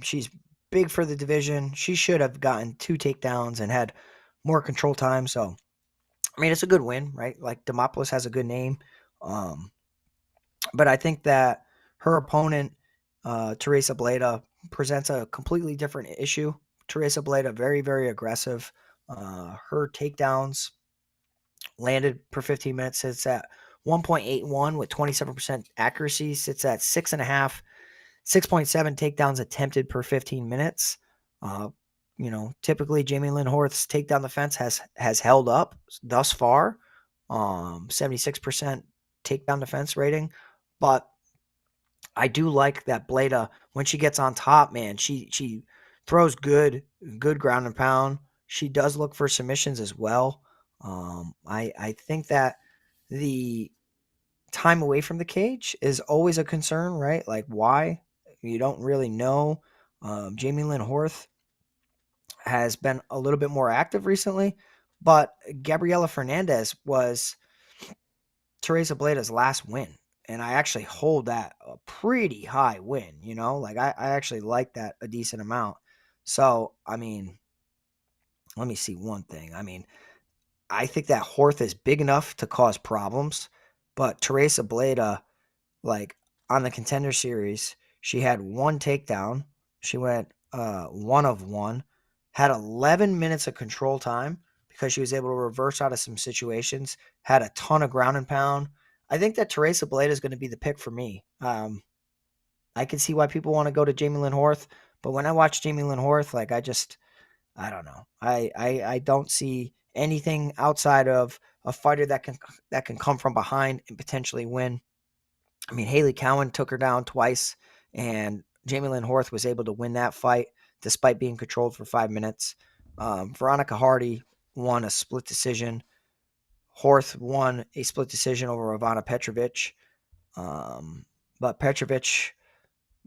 She's big for the division. She should have gotten 2 takedowns and had more control time. So, I mean, it's a good win, right? Like Demopoulos has a good name. But I think that her opponent, 𝗂𝗏, presents a completely different issue. 𝗂𝗏, very, very aggressive. Her takedowns landed per 15 minutes sits at 1.81 with 27% accuracy, sits at 6.5. 6.7 takedowns attempted per 15 minutes. Typically Jamey-Lyn Horth's takedown defense has held up thus far. 76% takedown defense rating. But I do like that 𝗏𝗏, when she gets on top, man, she throws good ground and pound. She does look for submissions as well. I think that the time away from the cage is always a concern, right? Like, why? You don't really know. Jamey-Lyn Horth has been a little bit more active recently, but Gabriela Fernandez was 𝗂𝗏's last win. And I actually hold that a pretty high win, like I actually like that a decent amount. So, I mean, let me see one thing. I mean, I think that Horth is big enough to cause problems, but 𝗂𝗏, like on the Contender Series, she had 1 takedown. She went 1 of 1, had 11 minutes of control time because she was able to reverse out of some situations, had a ton of ground and pound. I think that 𝗂𝗏 is going to be the pick for me. I can see why people want to go to Jamey-Lyn Horth, but when I watch Jamey-Lyn Horth, like I don't know. I don't see anything outside of a fighter that can come from behind and potentially win. I mean, Hailey Cowan took her down twice, and Jamey-Lyn Horth was able to win that fight despite being controlled for 5 minutes. Veronica Hardy won a split decision. Horth won a split decision over Ivana Petrovic. But Petrovic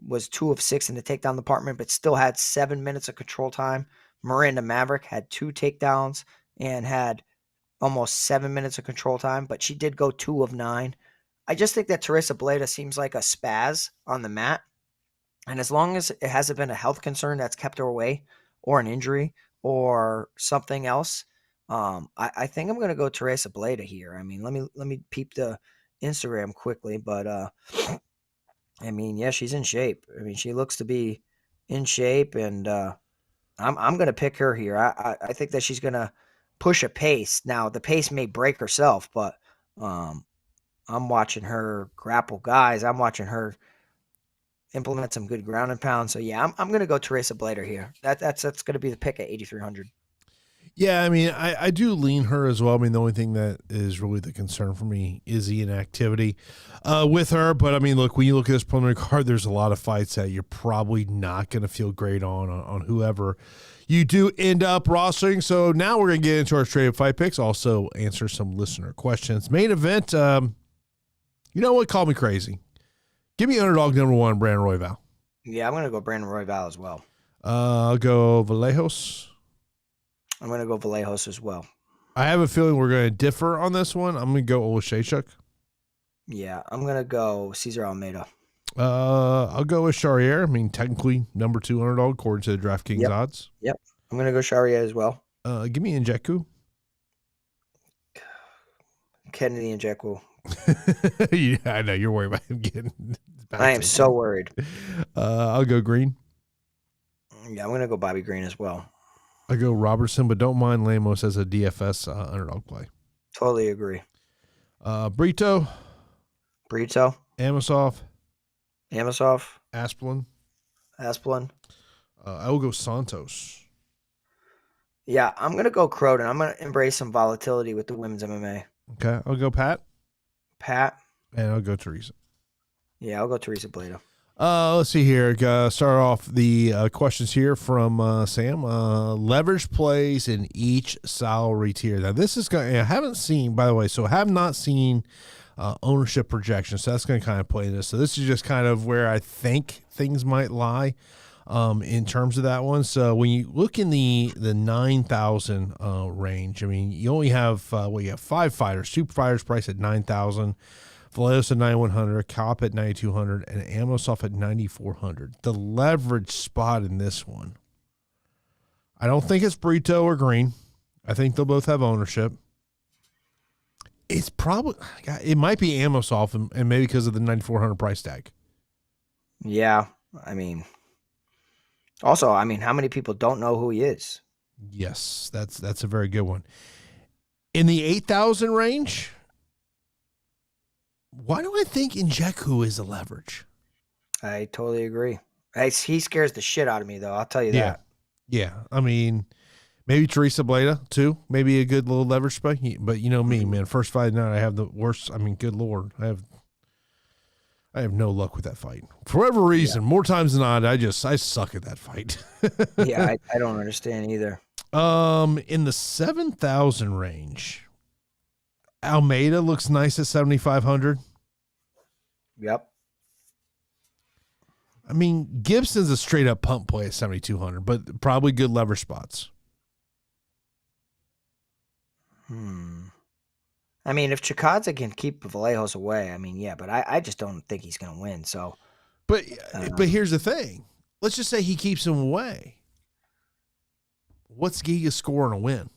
was 2 of 6 in the takedown department, but still had 7 minutes of control time. Miranda Maverick had 2 takedowns and had almost 7 minutes of control time, but she did go 2 of 9. I just think that 𝗂𝗏𝗄𝐵𝐻𝑖 seems like a spaz on the mat. And as long as it hasn't been a health concern that's kept her away, or an injury, or something else, I think I'm going to go 𝗂𝗏𝗄𝐵𝐻𝑖 here. I mean, let me peep the Instagram quickly, but I mean, yeah, she's in shape. I mean, she looks to be in shape, and I'm going to pick her here. I think that she's going to push a pace. Now, the pace may break herself, but I'm watching her grapple guys. I'm watching her implement some good ground and pound. So yeah, I'm going to go 𝗂𝗏𝗄𝐵𝐻𝑖 here. That's going to be the pick at 8,300. Yeah, I mean, I do lean her as well. I mean, the only thing that is really the concern for me is the inactivity with her. But, I mean, look, when you look at this preliminary card, there's a lot of fights that you're probably not going to feel great on whoever you do end up rostering. So now we're going to get into our straight-up fight picks, also answer some listener questions. Main event, you know what? Call me crazy. Give me underdog number 1, Brandon Royval. Yeah, I'm going to go Brandon Royval as well. I'll go Vallejos. I'm going to go Vallejos as well. I have a feeling we're going to differ on this one. I'm going to go Oleksiejczuk. Yeah, I'm going to go Cesar Almeida. I'll go with Charriere. I mean, technically number 2 underdog according to the DraftKings odds. Yep. I'm going to go Charriere as well. Give me Nzechukwu. 𝗏𝗏𝘁𝑄. Yeah, I know you're worried about him getting. I am so worried. I'll go Green. Yeah, I'm going to go Bobby Green as well. I go Robertson, but don't mind Lemos as a DFS underdog play. Totally agree. Brito. Amosov. Asplin. I will go Santos. Yeah, I'm going to go Croden. I'm going to embrace some volatility with the women's MMA. Okay, I'll go Pat. And I'll go Teresa. Yeah, I'll go Teresa Bleda. Let's see here. Start off the questions here from Sam. Leverage plays in each salary tier. Now, this is going. I haven't seen, by the way. So, I have not seen ownership projections. So that's going to kind of play in this. So, this is just kind of where I think things might lie in terms of that one. So, when you look in the 9,000 range, I mean, you only have you have 5 fighters. 2 fighters priced at 9,000. Vallejos at 9,100, Kape at 9,200, and Amosov at 9,400. The leverage spot in this one, I don't think it's Brito or Green. I think they'll both have ownership. It's probably, it might be Amosov, and maybe because of the 9,400 price tag. Yeah, I mean, also, I mean, how many people don't know who he is? Yes, that's a very good one. In the 8,000 range, why do I think Nzechukwu is a leverage? I totally agree. He scares the shit out of me, though. I'll tell you that. Yeah. I mean, maybe Teresa Bleda, too. Maybe a good little leverage play. But you know me, man. First fight night, I have the worst. I mean, good Lord. I have no luck with that fight. For whatever reason, more times than not, I suck at that fight. Yeah, I don't understand either. In the 7,000 range, Almeida looks nice at 7,500. Yep. I mean, Gibson's a straight up pump play at 7,200, but probably good lever spots. I mean, if Chikadze can keep Vallejos away, I mean, yeah, but I just don't think he's going to win. So, but here's the thing. Let's just say he keeps him away. What's Giga score on a win?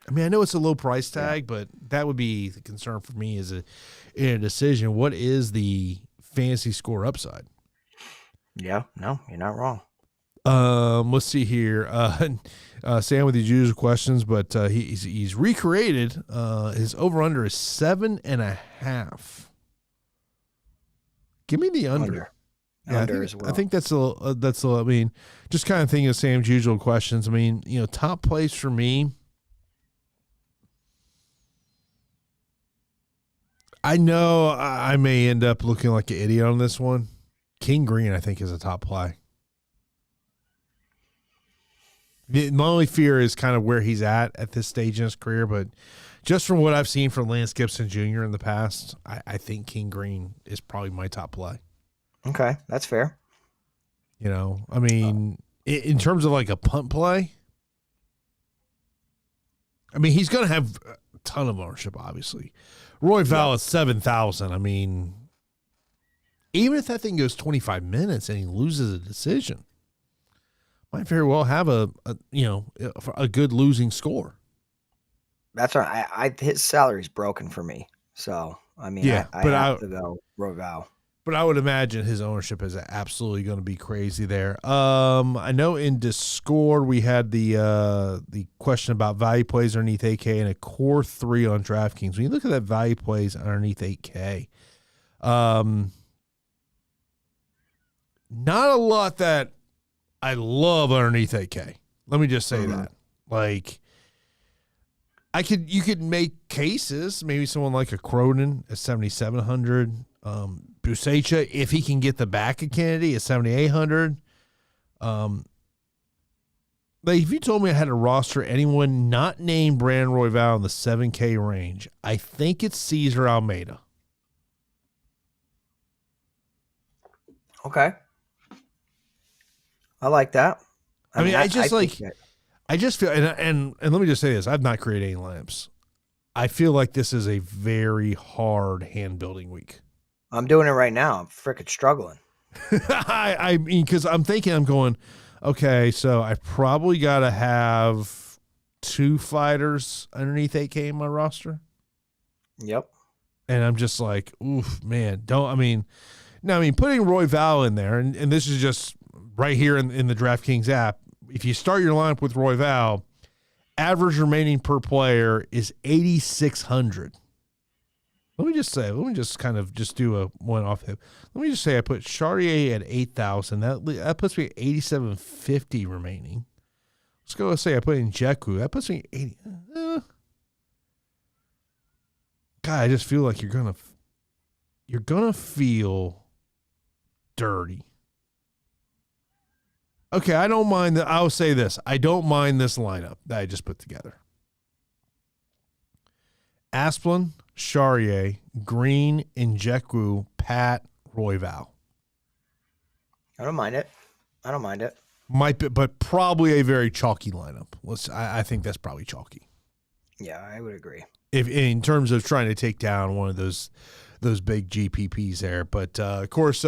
I mean, I know it's a low price tag, but that would be the concern for me in a decision. What is the fantasy score upside? Yeah, no, you're not wrong. Let's see here. Sam with these usual questions, but he's recreated. His over under is 7.5. Give me the under. Yeah, Under as well. I think that's a. I mean, just kind of thinking of Sam's usual questions. I mean, top plays for me. I know I may end up looking like an idiot on this one. King Green, I think, is a top play. My only fear is kind of where he's at this stage in his career, but just from what I've seen from Lance Gibson Jr. in the past, I think King Green is probably my top play. Okay, that's fair. You know, I mean, in terms of like a punt play, I mean, he's going to have a ton of ownership, obviously. Royval at 7,000. I mean, even if that thing goes 25 minutes and he loses a decision, might very well have a good losing score. That's right. His salary's broken for me, so I mean, yeah, I have to go Royval. But I would imagine his ownership is absolutely going to be crazy there. I know in Discord we had the question about value plays underneath 8K and a core 3 on DraftKings. When you look at that value plays underneath 8K, not a lot that I love underneath 8K. Let me just say that. Like, you could make cases. Maybe someone like a Cronin at 7,700. 𝗏𝗏𝘁, if he can get the back of Kennedy at 7,800. Like, if you told me I had to roster anyone not named Brandon Royval in the 7K range, I think it's Cesar Almeida. Okay. I like that. I mean, I just feel, and let me just say this, I've not created any lineups. I feel like this is a very hard hand building week. I'm doing it right now. I'm freaking struggling. I mean, because I'm going, okay, so I probably got to have 2 fighters underneath 8K in my roster. Yep. And I'm just like, oof, man, putting Royval in there, and this is just right here in the DraftKings app. If you start your lineup with Royval, average remaining per player is 8,600. Let me just kind of do a one off him. Let me just say I put Charriere at 8,000. That puts me at 8,750 remaining. Let's go and say I put in Nzechukwu. That puts me at 80. God, I just feel like you're gonna feel dirty. Okay, I don't mind that. I'll say this. I don't mind this lineup that I just put together. Asplund, Charriere, Green, Nzechukwu, Pat, Royval. I don't mind it. Might be, but probably a very chalky lineup. I think that's probably chalky. Yeah, I would agree. If in terms of trying to take down one of those big GPPs there. But, of course,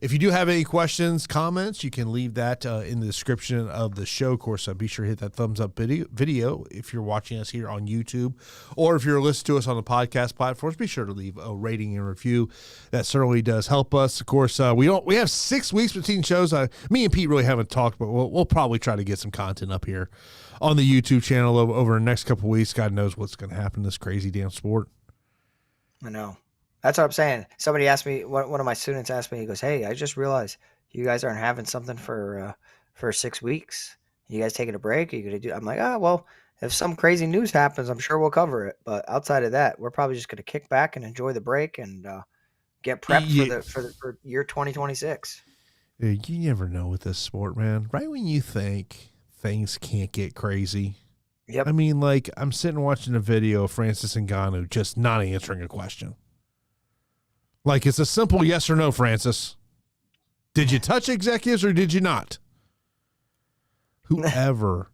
if you do have any questions, comments, you can leave that in the description of the show. Of course, be sure to hit that thumbs up video if you're watching us here on YouTube, or if you're listening to us on the podcast platforms, be sure to leave a rating and review. That certainly does help us. Of course, we have 6 weeks between shows. Me and Pete really haven't talked, but we'll probably try to get some content up here on the YouTube channel over the next couple of weeks. God knows what's going to happen in this crazy damn sport. I know. That's what I'm saying. Somebody asked me, one of my students asked me, he goes, "Hey, I just realized you guys aren't having something for 6 weeks. You guys taking a break? Are you going to do?" I'm like, well, if some crazy news happens, I'm sure we'll cover it. But outside of that, we're probably just going to kick back and enjoy the break and get prepped for year 2026. You never know with this sport, man. Right when you think things can't get crazy. Yep. I mean, like, I'm sitting watching a video of Francis Ngannou just not answering a question. Like, it's a simple yes or no, Francis. Did you touch executives or did you not? Whoever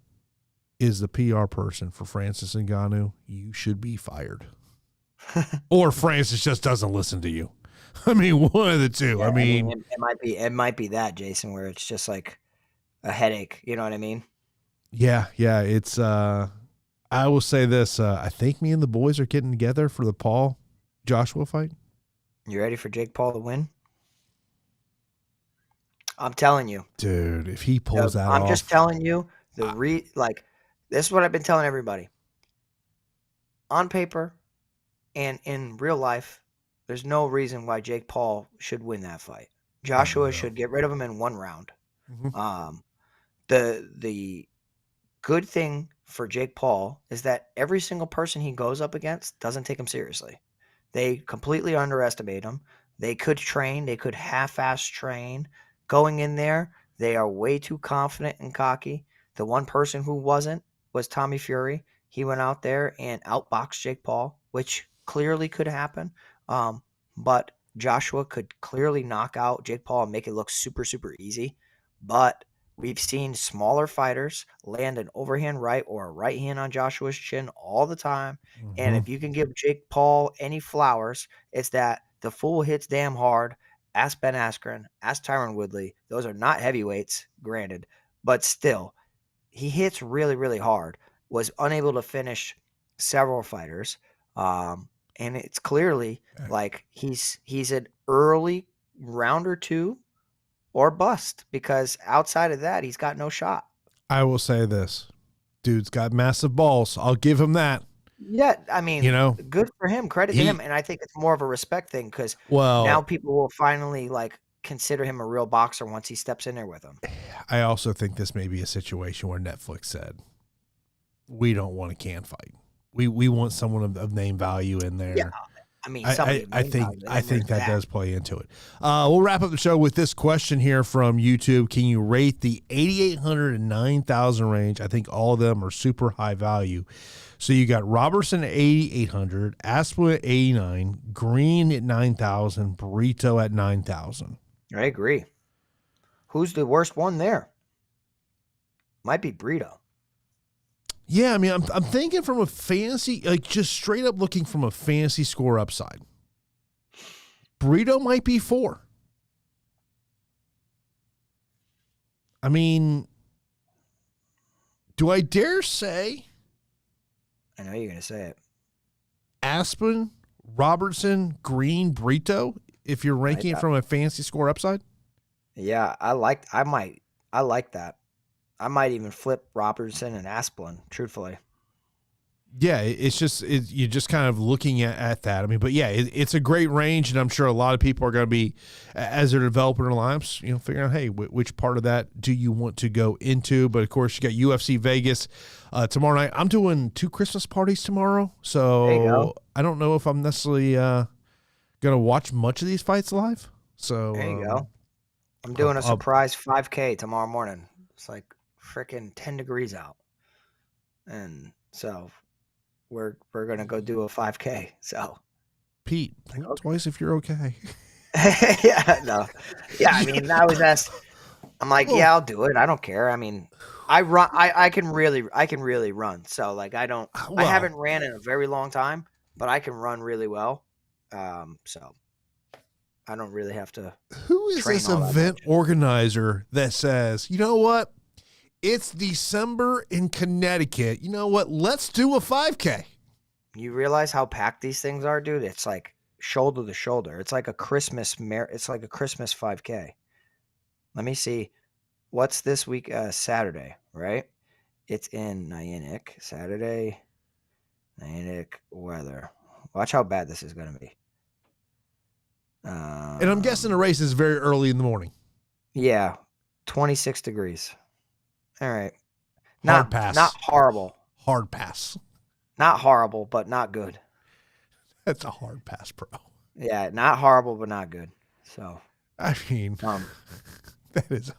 is the PR person for Francis Ngannou, you should be fired. Or Francis just doesn't listen to you. I mean, one of the two. Yeah, I mean, it might be that, Jason, where it's just like a headache. You know what I mean? Yeah. It's I will say this. I think me and the boys are getting together for the Paul Joshua fight. You ready for Jake Paul to win? I'm telling you, dude. If he pulls that off, I'm just telling you. This is what I've been telling everybody. On paper, and in real life, there's no reason why Jake Paul should win that fight. Joshua should get rid of him in 1 round. Mm-hmm. The good thing for Jake Paul is that every single person he goes up against doesn't take him seriously. They completely underestimate him. They could train. They could half-ass train. Going in there, they are way too confident and cocky. The one person who wasn't was Tommy Fury. He went out there and outboxed Jake Paul, which clearly could happen. But Joshua could clearly knock out Jake Paul and make it look super, super easy. But we've seen smaller fighters land an overhand right or a right hand on Joshua's chin all the time. Mm-hmm. And if you can give Jake Paul any flowers, it's that the fool hits damn hard. Ask Ben Askren, ask Tyron Woodley. Those are not heavyweights, granted, but still, he hits really, really hard. Was unable to finish several fighters. And it's clearly like he's an early round or two or bust, because outside of that, he's got no shot. I will say this. Dude's got massive balls. I'll give him that. Yeah, I mean, good for him. Credit to him. And I think it's more of a respect thing, because now people will finally like consider him a real boxer once he steps in there with them. I also think this may be a situation where Netflix said, we don't want a can fight. We want someone of name value in there. Yeah. I mean, I think that does play into it. We'll wrap up the show with this question here from YouTube. Can you rate the 8,800 and 9,000 range? I think all of them are super high value. So you got Robertson at 8,800, Aspen at 89, Green at 9,000, Burrito at 9,000. I agree. Who's the worst one there? Might be Burrito. Yeah, I mean, I'm thinking from a fantasy, like just straight up looking from a fantasy score upside. Burrito might be 4. I mean, do I dare say? I know you're going to say it. Aspen, Robertson, Green, Burrito, if you're ranking it from a fantasy score upside? Yeah, I like that. I might even flip Robertson and Asplin, truthfully. Yeah, it's just you're just kind of looking at that. I mean, but yeah, it's a great range, and I'm sure a lot of people are going to be, as they're developing their lives, figuring out, hey, which part of that do you want to go into? But of course, you got UFC Vegas tomorrow night. I'm doing 2 Christmas parties tomorrow, so I don't know if I'm necessarily going to watch much of these fights live. So there you go. I'm doing a surprise 5K tomorrow morning. It's like freaking 10 degrees out, and so we're gonna go do a 5K. So Pete, think twice if you're okay. I mean, I was asked, I'm like, yeah, I'll do it, I don't care. I mean, I can really run, so like I haven't ran in a very long time, but I can run really well, so I don't really have to. Who is this event organizer that says, you know what? It's December in Connecticut. You know what? Let's do a 5K. You realize how packed these things are, dude? It's like shoulder to shoulder. It's like a Christmas 5K. Let me see. What's this week? Saturday, right? It's in Nyack. Saturday. Nyack weather. Watch how bad this is going to be. And I'm guessing the race is very early in the morning. Yeah. 26 degrees. All right. Hard pass. Not horrible. Hard pass. Not horrible, but not good. That's a hard pass, bro. Yeah, not horrible, but not good. So I mean, that is.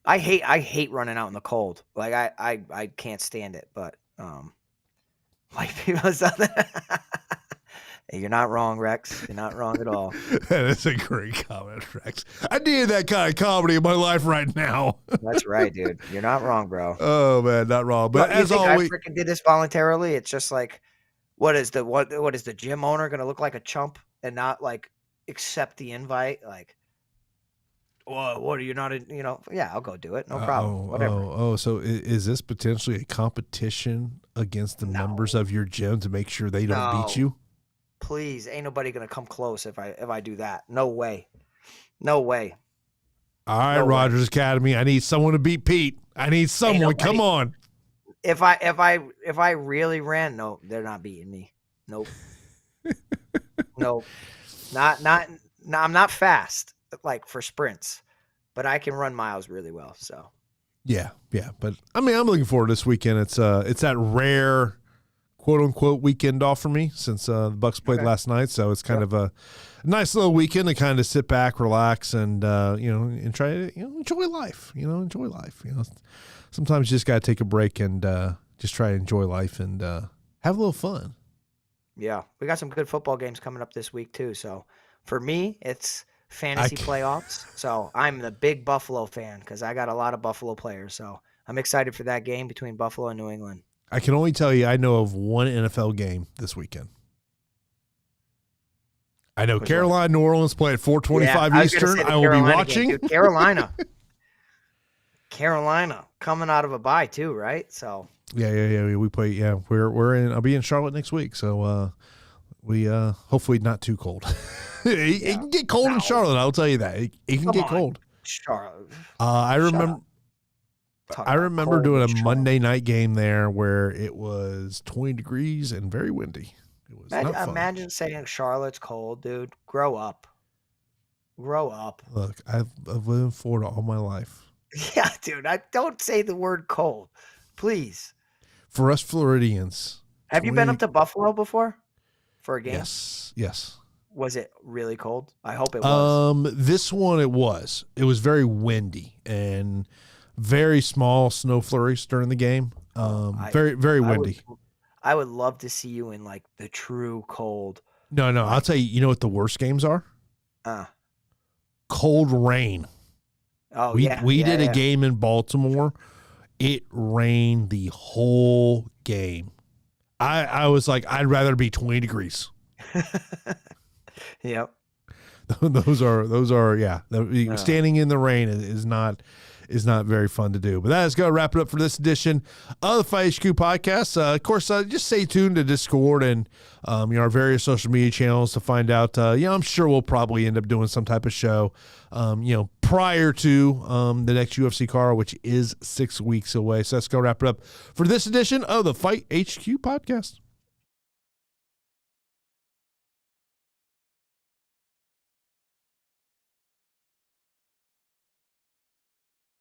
I hate running out in the cold. Like I can't stand it. But white people something. Hey, you're not wrong, Rex. You're not wrong at all. That is a great comment, Rex. I need that kind of comedy in my life right now. That's right, dude. You're not wrong, bro. Oh man, not wrong. But as always, I freaking did this voluntarily. It's just like, what is the gym owner gonna look like a chump and not like accept the invite? Like, well, what are you not? Yeah, I'll go do it. No problem. Whatever. So is this potentially a competition against the members of your gym to make sure they don't beat you? Please, ain't nobody gonna come close if I do that. No way. No way. All right, Rogers Academy. I need someone to beat Pete. I need someone. Come on. If I really ran, no, they're not beating me. Nope. Nope. Not. I'm not fast like for sprints, but I can run miles really well. So. Yeah. But I mean, I'm looking forward to this weekend. It's that rare quote unquote weekend off for me since the Bucks played last night. So it's kind of a nice little weekend to kind of sit back, relax, and and try to enjoy life. Enjoy life. Sometimes you just gotta take a break and just try to enjoy life and have a little fun. Yeah, we got some good football games coming up this week too. So for me, it's fantasy playoffs. So I'm the big Buffalo fan because I got a lot of Buffalo players. So I'm excited for that game between Buffalo and New England. I can only tell you I know of one NFL game this weekend. I know Carolina, New Orleans play at 4:25 Eastern. I will be watching. Dude, Carolina coming out of a bye too, right? So yeah. We play. Yeah, we're in. I'll be in Charlotte next week, so we hopefully not too cold. It can get cold in Charlotte. I'll tell you that it can get cold. Charlotte. I remember doing a Monday night game there where it was 20 degrees and very windy. It was not fun. Imagine saying Charlotte's cold, dude. Grow up. Look, I've lived in Florida all my life. Yeah, dude. I don't say the word cold, please. For us Floridians, have you been up to Buffalo before for a game? Yes. Was it really cold? I hope it was. This one it was. It was very windy and very small snow flurries during the game. Very, very windy. I would love to see you in like the true cold. No. I'll tell you. You know what the worst games are? Cold rain. Oh, we did a game in Baltimore. It rained the whole game. I was like, I'd rather be 20 degrees. Yep. Those are yeah. Standing in the rain is not very fun to do. But that is going to wrap it up for this edition of the Fight HQ podcast. Of course, just stay tuned to Discord and our various social media channels to find out. I'm sure we'll probably end up doing some type of show, prior to the next UFC card, which is 6 weeks away. So that's going to wrap it up for this edition of the Fight HQ podcast.